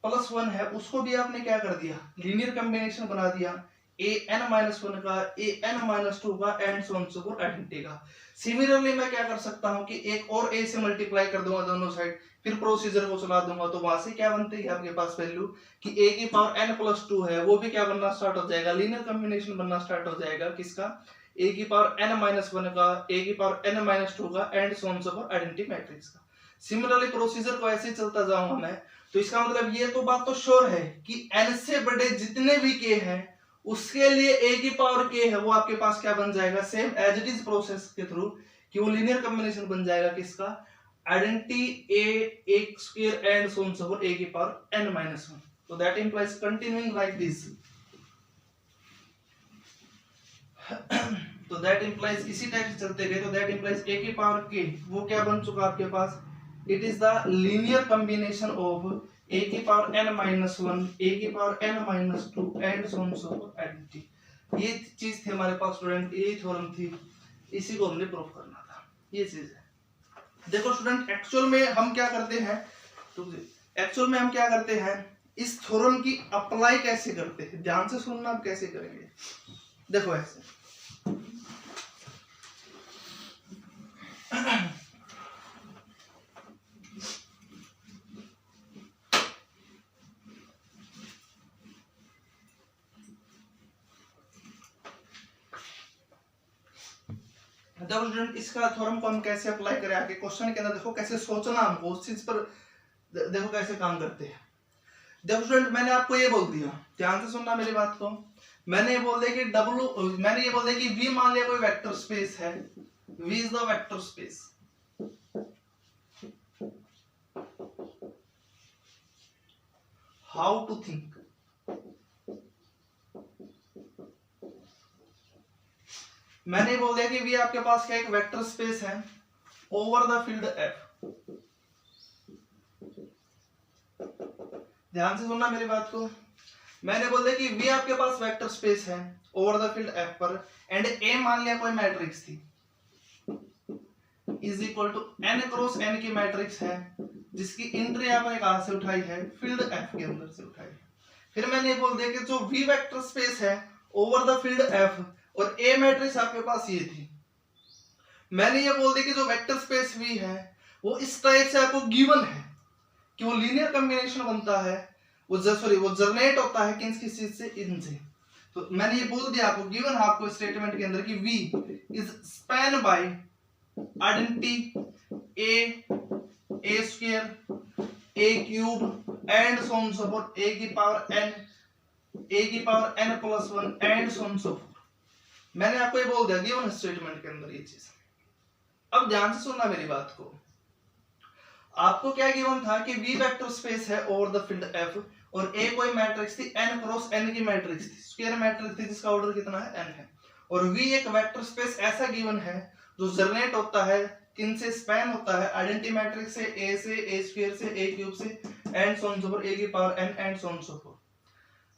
प्लस 1 है, उसको भी आपने क्या कर दिया, लीनियर कॉम्बिनेशन बना दिया, a n माइनस वन का a n माइनस टू का and so on so for identity का। सिमिलरली मैं क्या कर सकता हूं कि एक और a से मल्टीप्लाई कर दूंगा दोनों साइड, फिर प्रोसीजर को चला दूंगा, तो वहां से क्या बनती है आपके पास वैल्यू कि a की पावर n प्लस टू है, वो भी क्या बनना स्टार्ट हो जाएगा, लीनियर कॉम्बिनेशन बनना स्टार्ट हो जाएगा किसका, a की पावर n माइनस वन का a की पावर n माइनस टू का and so on so for identity matrix का। सिमिलरली प्रोसीजर को ऐसे चलता जाऊंगा मैं। तो इसका मतलब ये तो बात तो श्योर है कि n से बड़े जितने भी k हैं उसके लिए a की पावर k है, वो आपके पास क्या बन जाएगा, same as it is process के थ्रू कि वो लीनियर कॉम्बिनेशन बन जाएगा किसका, आइडेंटिटी a एक square and so on so forth a की पावर n माइनस वन। तो that implies continuing like this. तो दैट इंप्लाइज इसी टाइप से चलते गए, तो दैट इंप्लाइज a की पावर k वो क्या बन चुका आपके पास, it is the linear combination of a की power n minus one a की power n minus to and so on so for identity. ये चीज थी हमारे पास स्टूडेंट, यही थ्योरम थी, इसी को हमने प्रूफ करना था, ये चीज है। देखो स्टूडेंट, एक्चुअल में हम क्या करते हैं, तो एक्चुअल में हम क्या करते हैं, इस थ्योरम की अप्लाई कैसे करते हैं, ध्यान से सुनना, आप कैसे करेंगे। देखो ऐसे देखो स्टूडेंट, इसका थ्योरम को हम कैसे अप्लाई करें आगे क्वेश्चन के अंदर, देखो कैसे सोचना हमको उस चीज पर, देखो कैसे काम करते हैं। देखो स्टूडेंट, मैंने आपको ये बोल दिया, ध्यान से सुनना मेरी बात को, मैंने ये बोल दिया कि मैंने ये बोल दिया कि V मान लिया कोई वेक्टर स्पेस है, V is the vector space. How to think, मैंने बोल दिया कि V आपके पास क्या एक वेक्टर स्पेस है ओवर द फील्ड F। ध्यान से सुनना मेरी बात को। मैंने बोल दिया कि V आपके पास वेक्टर स्पेस है ओवर द फील्ड F पर, एंड A मान लिया कोई मैट्रिक्स थी, is equal to n cross n की मैट्रिक्स है, जिसकी एंट्री आपने कहां से उठाई है, फील्ड F के अंदर से उठाई है। फिर मैंने ये बोल दिया कि जो V वेक्टर स्पेस है ओवर द फील्ड F और A मैट्रिक्स आपके पास ये थी। मैंने ये बोल दिया कि जो वेक्टर स्पेस V है वो इस टाइप से आपको गिवन है कि वो लीनियर कॉम्बिनेशन बनता है, वो जनरेट होता है किस चीज से, इनसे। तो मैंने ये बोल दिया आपको, गिवन है आपको स्टेटमेंट के अंदर कि V is span by identity a square a cube and so on so forth a की power n plus 1 and so on so forth. मैंने आपको ये बोल दिया गिवन स्टेटमेंट के अंदर ये चीज। अब ध्यान से सुनना मेरी बात को। आपको क्या गिवन था कि V वेक्टर स्पेस है ओवर द फील्ड F और A कोई मैट्रिक्स थी n क्रॉस n की मैट्रिक्स थी, स्क्वायर मैट्रिक्स थी जिसका ऑर्डर कितना है n है, और V एक वेक्टर स्पेस ऐसा गिवन है जो जनरेट होता है किन से, स्पैन होता है आइडेंटिटी मैट्रिक्स से, A से, A स्क्वायर से, A क्यूब से and so on so forth, A की power n and so on so fourth.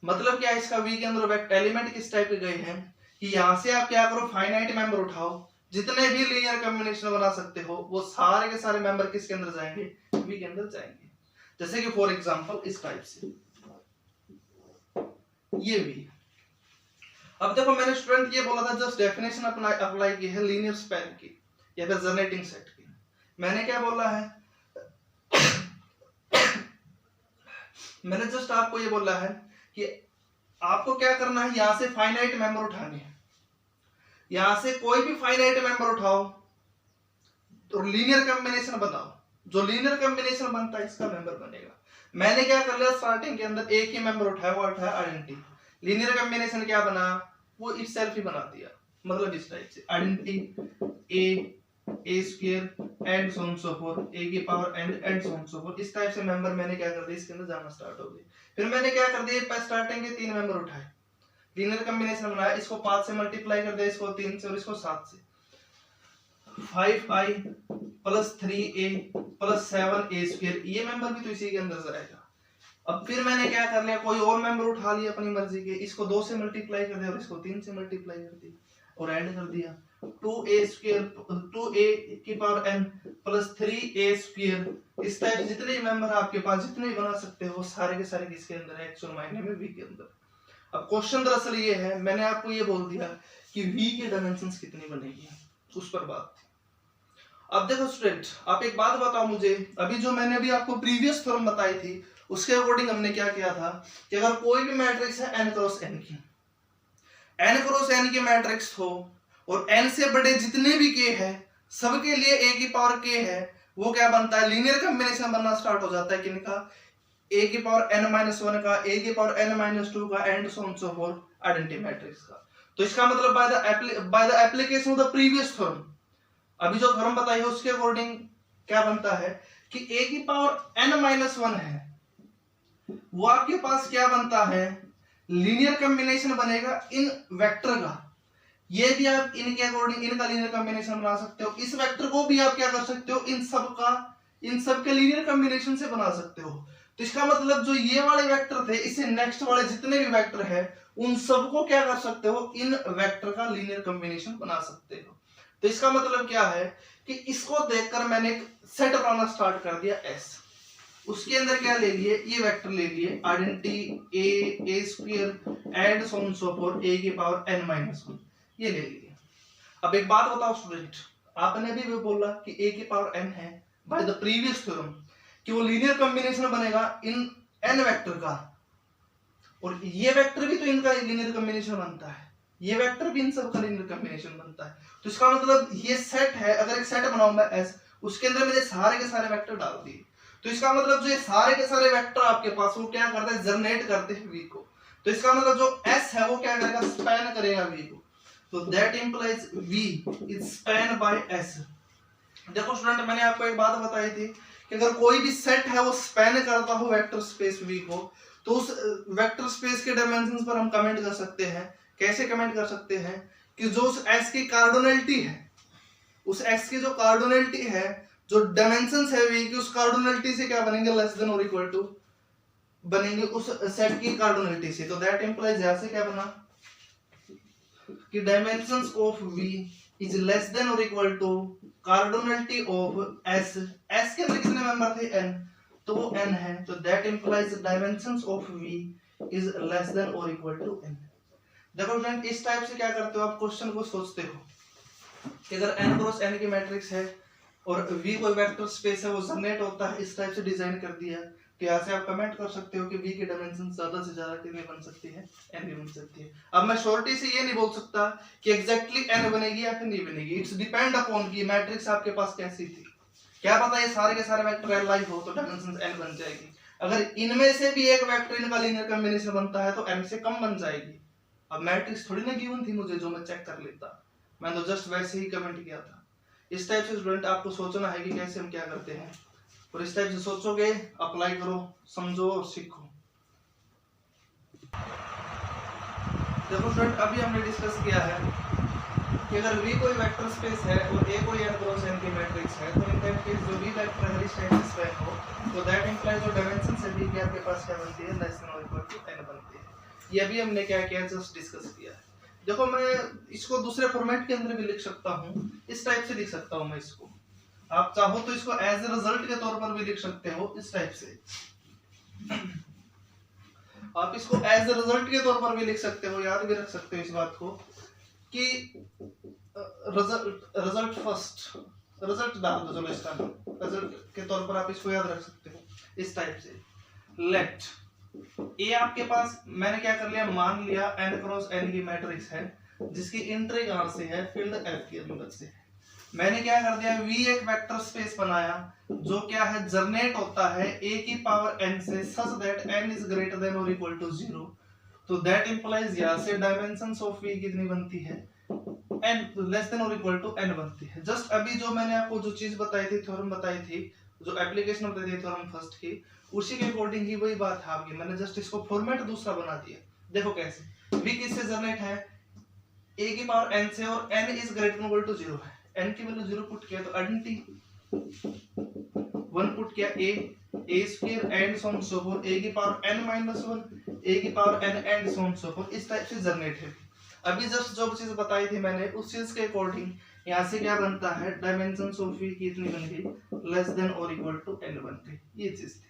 मतलब क्या इसका V के अंदर वेक्टर एलिमेंट किस टाइप के गए हैं कि यहां से आप क्या करो, फाइनाइट मेंबर उठाओ, जितने भी लीनियर कॉम्बिनेशन बना सकते हो वो सारे के सारे मेंबर किसके अंदर जाएंगे, V के अंदर जाएंगे। जैसे कि फॉर एग्जांपल इस टाइप से ये V। अब देखो मैंने स्टूडेंट ये बोला था जस्ट डेफिनेशन अप्लाई की है लीनियर स्पैन की या फिर जनरेटिंग सेट की। मैंने क्या बोला है मैंने जस्ट आपको ये बोला है कि आपको क्या करना है, यहां से फाइनाइट मेंबर उठाने हैं, यहां से कोई भी फाइनाइट मेंबर उठाओ तो लीनियर कॉम्बिनेशन बताओ, जो लीनियर कॉम्बिनेशन बनता है इसका मेंबर बनेगा। मैंने क्या कर लिया, स्टार्टिंग के अंदर एक ही मेंबर उठाया, वो उठाया आइडेंटिटी, लीनियर कॉम्बिनेशन क्या बना, वो इटसेल्फ ही बना दिया, मतलब इस टाइप से identity a square and so on so forth, a की power n and so on so forth. इस टाइप से मेंबर मैंने क्या कर दिया, इसके अंदर जाना स्टार्ट हो गए। फिर मैंने क्या कर दिया, स्टार्टिंग के तीन मेंबर उठाए, लीनियर कॉम्बिनेशन बनाया, इसको 5 से मल्टीप्लाई कर दिया, इसको 3 से और इसको 7 से, 5i plus 3a plus 7a square, ये मेंबर भी तो इसी के अंदर जाएगा। अब फिर मैंने क्या कर लिया, कोई और मेंबर उठा लिया अपनी मर्जी के, इसको 2 से मल्टीप्लाई कर दिया और इसको 3 से मल्टीप्लाई कर दिया और ऐड कर दिया, 2a स्क्वायर 2a की power n plus 3a square. इस टाइप जितने मेंबर आपके पास जितने बना सकते हो सारे के सारे किसके अंदर है, एक्चुअल मायने में V के अंदर। अब क्वेश्चन दरअसल ये है, मैंने आपको ये बोल दिया कि V के डायमेंशंस कितनी बनेगी, उस पर बात थी। अब देखो स्टूडेंट, आप एक बात बताओ मुझे, अभी जो मैंने अभी आपको प्रीवियस थ्योरम बताई थी उसके अकॉर्डिंग हमने क्या किया था कि अगर कोई भी मैट्रिक्स है n क्रॉस n की, n क्रॉस n की मैट्रिक्स हो और n से बड़े जितने भी k है सबके लिए a की पावर k है, वो क्या बनता है, लीनियर कॉम्बिनेशन बनना स्टार्ट हो जाता है किनका, a की पावर n-1 का, a की पावर n-2 का and so on so fourth identity matrix का। तो इसका मतलब bye the application of the previous theorem, अभी जो थ्योरम बताई है उसके अकॉर्डिंग क्या बनता है कि a की पावर n-1 है, वो आपके पास क्या बनता है, लीनियर कॉम्बिनेशन बनेगा इन वेक्टर का। ये भी आप इनके अकॉर्डिंग इनका लीनियर कॉम्बिनेशन बना सकते हो, इस वेक्टर को भी आप क्या कर सकते हो, इन सब के लीनियर कॉम्बिनेशन से बना सकते हो। तो इसका मतलब जो ये वाले वेक्टर थे, इससे नेक्स्ट वाले जितने भी वेक्टर है उन सबको क्या कर सकते हो, इन वेक्टर का लीनियर कॉम्बिनेशन बना सकते हो। तो इसका मतलब क्या है कि इसको देखकर मैंने एक सेट बनाना स्टार्ट कर दिया S, उसके अंदर क्या ले लिए, ये वेक्टर ले लिए identity a square and so on so forth a की पावर n-1, ये ले लिए। अब एक बात बताओ स्टूडेंट, आपने भी बोला कि a की पावर n है बाय द प्रीवियस थ्योरम कि वो लीनियर कॉम्बिनेशन बनेगा इन n वेक्टर का, और ये वेक्टर भी तो इनका लीनियर कॉम्बिनेशन बनता है, ये वेक्टर भी इन सब का लीनियर कॉम्बिनेशन बनता है। तो इसका मतलब ये सेट है, अगर एक सेट बनाऊं मैं S, उसके अंदर मैंने सारे के सारे वेक्टर डाल दिए, तो इसका मतलब जो ये सारे के सारे वेक्टर आपके पास वो क्या करते हैं, जनरेट करते हैं V को। तो इसका मतलब जो S है वो क्या करेगा, स्पैन करेगा V को। तो that implies V is span by S। देखो स्टूडेंट, मैंने आपको एक बात बताई थी कि अगर कोई भी सेट है वो स्पैन करता हो वेक्टर स्पेस V को, तो उस वेक्टर स्पेस के डायमेंशंस पर हम कमेंट कर सकते हैं। कैसे कमेंट कर सकते हैं कि जो उस एक्स की कार्डोनलिटी है, उस एक्स की जो कार्डोनलिटी है, जो डायमेंशंस है वी की, उस कार्डोनलिटी से क्या बनेंगे, लेस देन और इक्वल टू बनेंगे उस सेट की कार्डोनलिटी से। तो दैट इंप्लाइज यहां से क्या बना कि dimensions of V is less than और equal to cardinality of S. S के अंदर कितने मेंबर थे, एन, तो वो n है, तो that implies dimensions of v is less than और इक्वल टू n। देखो फ्रेंड, इस टाइप से क्या करते हो आप, क्वेश्चन को सोचते हो कि अगर n क्रॉस n की मैट्रिक्स है और v कोई वेक्टर स्पेस है, वो जनरेट होता है, इस टाइप से डिजाइन कर दिया कि यहाँ से आप कमेंट कर सकते हो कि v की डायमेंशन ज्यादा से ज्यादा कितनी बन सकती है, n भी बन सकती है। अब मैं श्योरिटी से ये नहीं बोल सकता कि एग्जैक्टली n बनेगी या फिर नहीं बनेगी, इट्स डिपेंड अपॉन की मैट्रिक्स आपके पास कैसी थी। क्या पता ये सारे के सारे वेक्टर एल लाइक हो तो डायमेंशन n बन जाएगी। अगर इनमें से भी एक वेक्टर इनका लीनियर कॉम्बिनेशन बनता है तो n से कम बन जाएगी। अब मैट्रिक्स थोड़ी ना गिवन थी मुझे जो मैं चेक कर लेता, मैं तो जस्ट वैसे ही कमेंट किया था। इस टाइप से स्टूडेंट आपको सोचना है कि कैसे हम क्या करते हैं, और इस टाइप से सोचोगे, अप्लाई करो, समझो और सीखो। देखो स्टूडेंट, अभी हमने डिस्कस किया है कि अगर V कोई वेक्टर स्पेस है और A कोई n क्रॉस n की मैट्रिक्स है, तो इन दैट केस जो V वेक्टर है इस टाइप से स्पैन हो, तो दैट इंप्लाइज जो डायमेंशन है V की आपके पास क्या बनती है, लेस देन और इक्वल टू n बनती है। ये भी हमने क्या किया, जस्ट डिस्कस किया है। देखो मैं इसको दूसरे फॉर्मेट के अंदर भी लिख सकता हूँ, इस टाइप से लिख सकता हूँ मैं इसको। आप चाहो तो इसको एज ए रिजल्ट के तौर पर भी लिख सकते हो, इस टाइप से। आप इसको एज ए रिजल्ट के तौर पर भी लिख सकते हो, याद भी रख सकते हो इस बात को कि रिजल्ट फर्स्ट, रिजल्ट डाल दो, चलो इसका रिजल्ट के तौर पर आप इसको याद रख सकते हो इस टाइप से। लेट ए आपके पास मैंने क्या कर लिया, मान लिया n क्रॉस n की मैट्रिक्स है जिसकी एंट्री कहां से है, फील्ड f के अंदर से। मैंने क्या कर दिया, v एक वेक्टर स्पेस बनाया जो क्या है, जनरेट होता है a की पावर n से such that n is greater then और इक्वल टू 0। तो दैट इंप्लाइज यहां से डायमेंशंस ऑफ v कितनी बनती है, n लेस देन और इक्वल टू n बनती है। जस्ट अभी जो मैंने आपको जो चीज बताई थी, थ्योरम बताई थी, जो एप्लीकेशन बताई थी थ्योरम फर्स्ट की, उसी के अकॉर्डिंग ही वही बात है आपकी। मैंने जस्ट इसको फॉर्मेट दूसरा बना दिया। देखो कैसे, v किससे जनरेट है, a की पावर n से, और n is greater than equal to 0 है। n की वैल्यू 0 पुट किया तो आइडेंटिटी 1 पुट किया a square and so on so forth, a की पावर n माइनस 1, a की power n and so on so forth, इस टाइप से generate है। अभी जस्ट जो चीज बताई थी मैंने, उस चीज के अकॉर्डिंग यहाँ से क्या बनता है, डायमेंशंस ऑफ v कितनी बन गई, लेस देन और इक्वल टू n बन गई, ये चीज थी।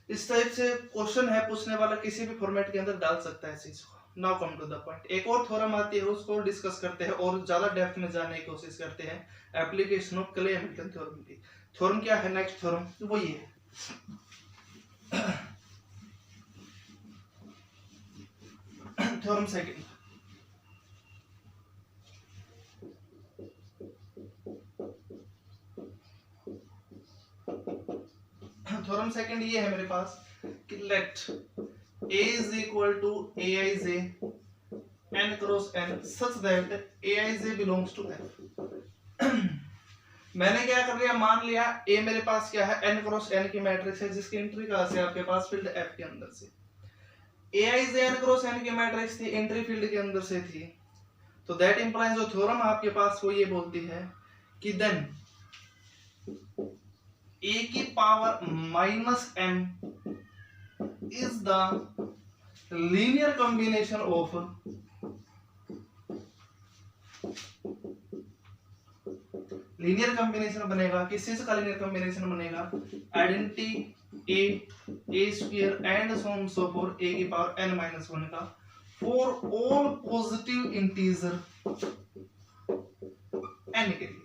इस टाइप से क्वेश्चन है, पूछने वाला किसी भी फॉर्मेट के अंदर डाल सकता है इस चीज को। Now come to the point, एक और थ्योरम आती है, उसको डिस्कस करते हैं और ज्यादा डेप्थ में जाने की कोशिश करते हैं, application of clay Hamilton theorem की। थ्योरम क्या है, नेक्स्ट थ्योरम वो ये है। थ्योरम सेकंड, थ्योरम सेकंड ये है मेरे पास कि late a is equal to aij n cross n such that aij belongs to f। मैंने क्या कर लिया, मान लिया a मेरे पास क्या है, n क्रॉस n की मैट्रिक्स है जिसकी एंट्री कहां से, आपके पास फील्ड f के अंदर से। aij n क्रॉस n की मैट्रिक्स थी, एंट्री फील्ड के अंदर से थी, तो दैट इंप्लाइज जो थ्योरम आपके पास वो ये बोलती है कि देन a की power minus m is the linear combination of linear combination बनेगा, किस चीज का लीनियर कॉम्बिनेशन बनेगा, identity a square and so on so forth a की पावर n माइनस 1 का for all positive integer n के लिए।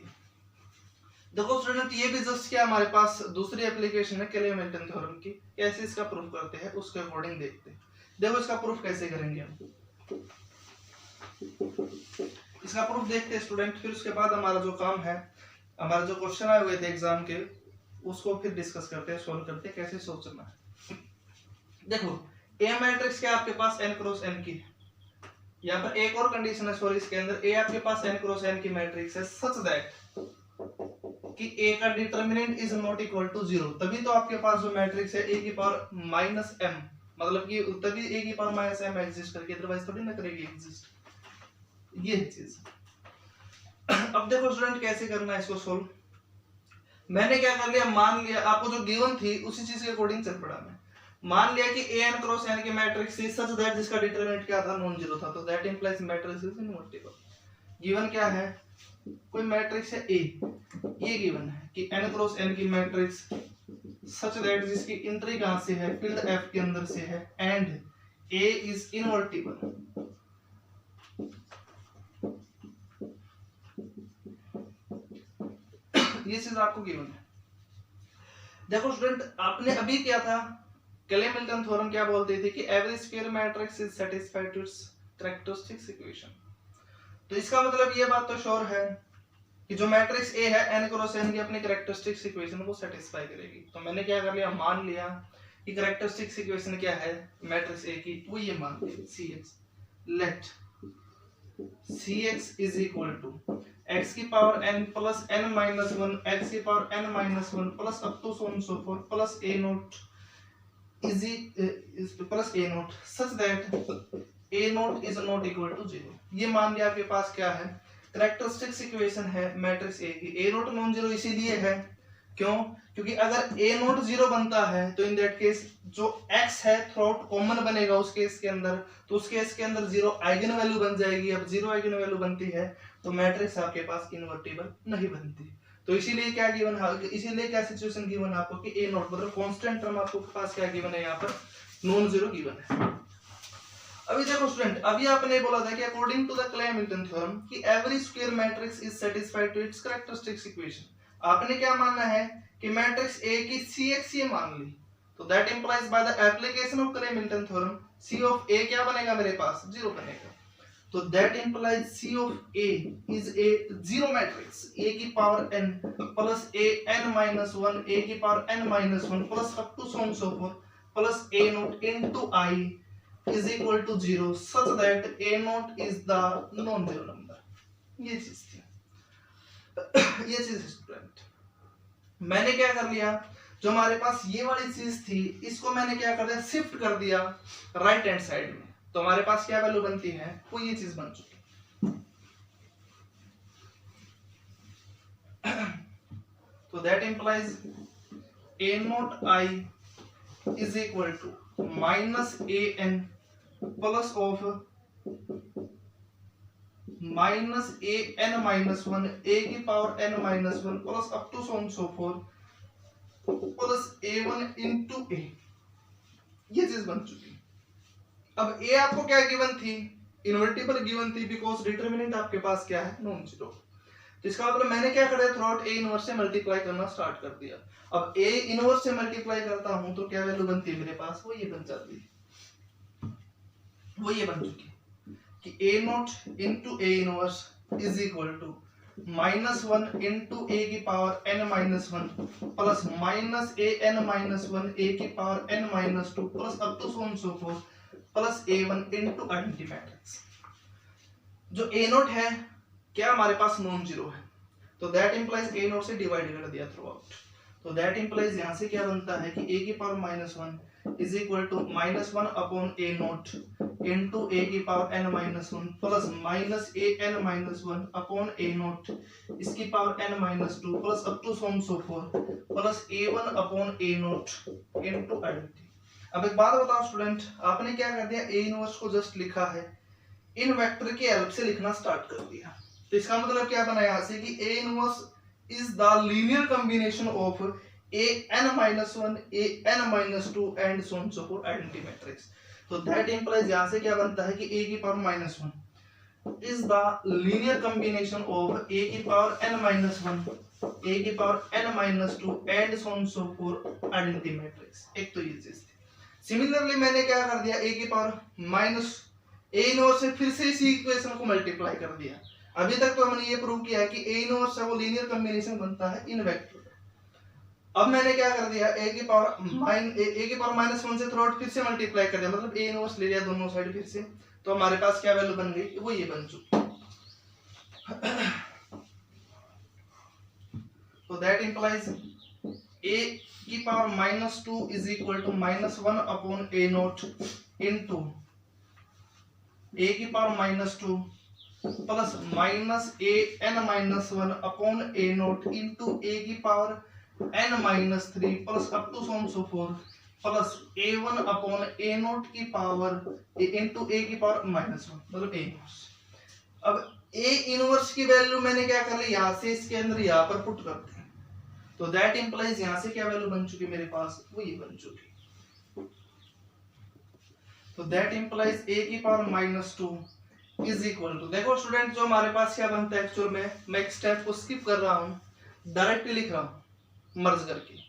देखो स्टूडेंट, ये भी जस्ट क्या हमारे पास दूसरी एप्लीकेशन है क्ले हैमिल्टन थ्योरम की, कैसे इसका प्रूफ करते हैं उसके अकॉर्डिंग देखते हैं। देखो इसका प्रूफ कैसे करेंगे हम, इसका प्रूफ देखते हैं स्टूडेंट, फिर उसके बाद हमारा जो काम है, हमारा जो क्वेश्चन आए हुए थे एग्जाम के, उसको फिर डिस्कस करते हैं, सोल्व करते हैं कैसे सोचना है। देखो ए मैट्रिक्स क्या आपके पास n क्रॉस n की, यहाँ पर एक और कंडीशन है, सॉरी इसके अंदर ए आपके पास n क्रॉस n की मैट्रिक्स है सच दैट कि a का determinant is not equal to 0, तभी तो आपके पास जो मैट्रिक्स है a की पावर माइनस m, मतलब कि तभी a की पावर माइनस m एग्जिस्ट करके, अदरवाइज थोड़ी ना करेगी एग्जिस्ट। ये चीज। अब देखो स्टूडेंट कैसे करना है इसको सोल्व। मैंने क्या कर लिया, मान लिया आपको जो गिवन थी उसी चीज के अकॉर्डिंग चल पड़ा मैं। मान लिया कि an क्रॉस n की मैट्रिक्स इज सच दैट जिसका डिटरमिनेंट क्या था, नॉन जीरो था, तो that implies matrix is invertible. Given क्या है, कोई मैट्रिक्स है A, ये गिवन है कि n क्रॉस n की मैट्रिक्स सच दैट जिसकी एंट्री कहां से है, फील्ड F के अंदर से है, एंड A इज इनवर्टिबल। ये चीज आपको गिवन है। देखो स्टूडेंट आपने अभी क्या था, क्ले-मिल्टन थ्योरम क्या बोलते थे कि every square matrix is satisfied to its characteristics equation. तो इसका मतलब ये बात तो श्योर है कि जो मैट्रिक्स A है n क्रॉस n की अपनी कैरेक्टरिस्टिक्स इक्वेशन को सेटिस्फाई करेगी। तो मैंने क्या कर लिया, मान लिया कि कैरेक्टरिस्टिक्स इक्वेशन क्या है मैट्रिक्स A की, वो ये मान लिया Cx, let Cx is equal to x की power n plus n minus 1 x की power n minus 1 plus up to so on so forth plus a naught is plus a naught such that a naught is not equal to 0। ये मान लिया आपके पास क्या है, characteristics equation है matrix A की। a नॉट नॉन जीरो इसीलिए है, क्यों, क्योंकि अगर a नॉट जीरो बनता है तो इन दैट केस जो x है थ्रूआउट कॉमन बनेगा उस केस के अंदर, तो उस केस के अंदर जीरो आइगन वैल्यू बन जाएगी। अब जीरो आइगन वैल्यू बनती है तो मैट्रिक्स आपके पास इनवर्टिबल नहीं बनती। तो इसीलिए क्या गिवन है, इसीलिए क्या सिचुएशन गिवन है आपको कि a नॉट मतलब कांस्टेंट टर्म आपको पास क्या गिवन है, यहाँ पर नॉन जीरो गिवन है। अभी देखो स्टूडेंट, अभी आपने बोला था कि according to the Cayley Hamilton theorem कि every square matrix is satisfied to its characteristics equation. आपने क्या मानना है कि मैट्रिक्स A की Cx ये मान ली, तो that implies by the application of Cayley Hamilton theorem C of A क्या बनेगा मेरे पास, जीरो बनेगा। तो that implies C of A is a zero matrix, A की power n plus A n minus 1 A की power n minus 1 plus up to so on so forth plus A naught into I is equal to 0 such that a naught is the non-zero number। ये चीज थी, ये चीज student मैंने क्या कर लिया, जो हमारे पास ये वाली चीज थी इसको मैंने क्या कर दिया, शिफ्ट कर दिया राइट हैंड साइड में। तो हमारे पास क्या वैल्यू बनती है, वो ये चीज बन चुकी। तो that implies a naught I is equal to minus an plus of minus A N minus 1 ए की power N minus 1 plus up to so on so forth plus a1 into a। ये चीज बन चुकी। अब a आपको क्या given थी, इनवर्टिबल गिवन थी, बिकॉज डिटरमिनेंट आपके पास क्या है, नॉन जीरो। तो इसका मतलब मैंने क्या कर दिया, थ्रूआउट a इनवर्स से मल्टीप्लाई करना स्टार्ट कर दिया। अब a इनवर्स से मल्टीप्लाई करता हूं तो क्या वैल्यू बनती है मेरे पास, वो ये बन जाती है, वो ये बन चुकी कि a naught into a inverse is equal to minus 1 into a की power n minus 1 plus minus a n minus 1 a की power n minus 2 plus up to so on so forth plus a1 into identity matrix. जो a naught है क्या हमारे पास non zero है, तो that implies a naught से divide कर दिया थ्रू आउट। तो दैट इंप्लाइज यहां से क्या बनता है कि a की power minus 1 is equal to minus 1 upon a naught into a की power n minus 1 plus minus a n minus 1 upon a naught इसकी power n minus 2 plus up to so on so forth plus a1 upon a naught into identity. अब एक बात बताओ student, आपने क्या कर दिया, a इनवर्स को जस्ट लिखा है, इन वेक्टर के हेल्प से लिखना स्टार्ट कर दिया। तो इसका मतलब क्या बना यहां से कि a inverse is the linear combination of a n minus 1 a n minus 2 and so on so forth identity matrix. तो दैट इंप्लाइज यहां से क्या बनता है कि a की power minus 1 is the linear combination of a की power n minus 1 a की power n minus 2 and so on so forth identity matrix. एक तो ये चीज थी। सिमिलरली मैंने क्या कर दिया, a की पावर माइनस a इनवर्स से फिर से इसी इक्वेशन को मल्टीप्लाई कर दिया। अभी तक तो हमने ये प्रूव किया है कि a इनवर्स है वो लीनियर कॉम्बिनेशन बनता है इन वेक्टर। अब मैंने क्या कर दिया, a की पावर माइनस 1 से थ्रूआउट फिर से मल्टीप्लाई कर दिया, मतलब a इनवर्स ले लिया दोनों साइड फिर से। तो हमारे पास क्या वैल्यू बन गई, वो ये बन चुकी। तो दैट इंप्लाइज a की power minus 2 is equal to minus 1 upon a naught into a की power minus 2 plus minus A N minus one upon a naught into ए की power N minus three plus up to so so forth plus a one upon a naught की power into ए की power minus one, मतलब A inverse. अब A inverse की value मैंने क्या कर ली, यहां से इसके अंदर यहां पर पुट करते हैं, तो दैट इंप्लाइज यहां से क्या वैल्यू बन चुकी मेरे पास, वो ये बन चुकी। तो दैट इंप्लाइज ए की power minus two is equal to, देखो स्टूडेंट जो हमारे पास क्या बनता है एक्चुअल में, मैं एक स्टेप को स्किप कर रहा हूं, डायरेक्टली लिख रहा हूं मर्ज करके।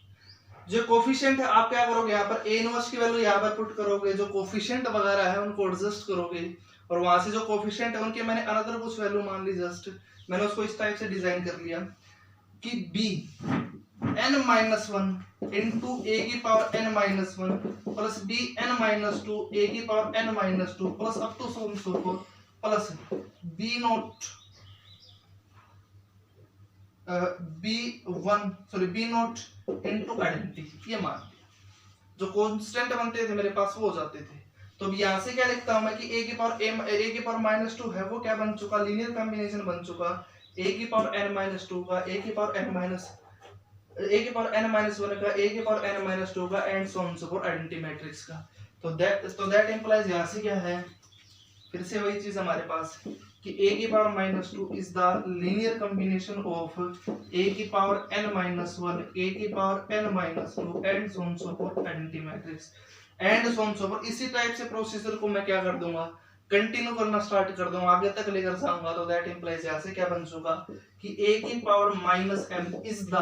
जो कोफिशिएंट है आप क्या करोगे, यहाँ पर ए इनवर्स की वैल्यू यहाँ पर पुट करोगे, जो कोफिशिएंट वगैरह है उनको एडजस्ट करोगे, और वहां से जो कोफिशिएंट है उनके मैंने अनदर कुछ वैल्यू मान ली, जस्ट मैंने उसको इस टाइप से डिजाइन कर लिया कि B N minus one into ए की power N minus one plus B N minus two A की power N minus two plus up to so forth plus B naught B naught into identity, ये मान लिया। जो constant बनते थे मेरे पास वो हो जाते थे। तो यहां से क्या लिखता हूं मैं कि ए की पावर माइनस टू है, वो क्या बन चुका, लीनियर कॉम्बिनेशन बन चुका, ए की पावर एन माइनस टू का, ए की पावर एन माइनस वन का, ए की पावर एन माइनस टू का, and so on so fourth identity matrix का। तो दैट इंप्लाइज यहां से क्या है, फिर से वही चीज हमारे पास कि a की power minus two is the linear combination of a की power n minus one, a की power n minus to, and so on so fourth identity matrix, and so on so fourth. इसी type से procedure को मैं क्या कर दूंगा, continue करना स्टार्ट कर दूंगा, आगे तक लेकर जाऊंगा। तो दैट इंप्लाइज यहां से क्या बन चुका कि a की power minus m is the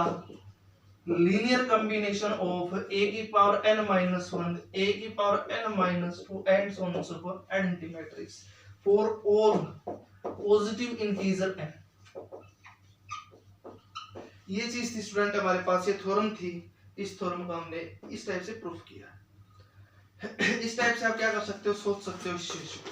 linear combination of a की power n minus one, a की power n minus to, and so on so fourth identity matrix for all positive integer n। ये चीज थी student हमारे पास, ये theorem थी, इस theorem को हमने इस टाइप से प्रूफ किया। इस टाइप से आप क्या कर सकते हो, सोच सकते हो इस चीज को।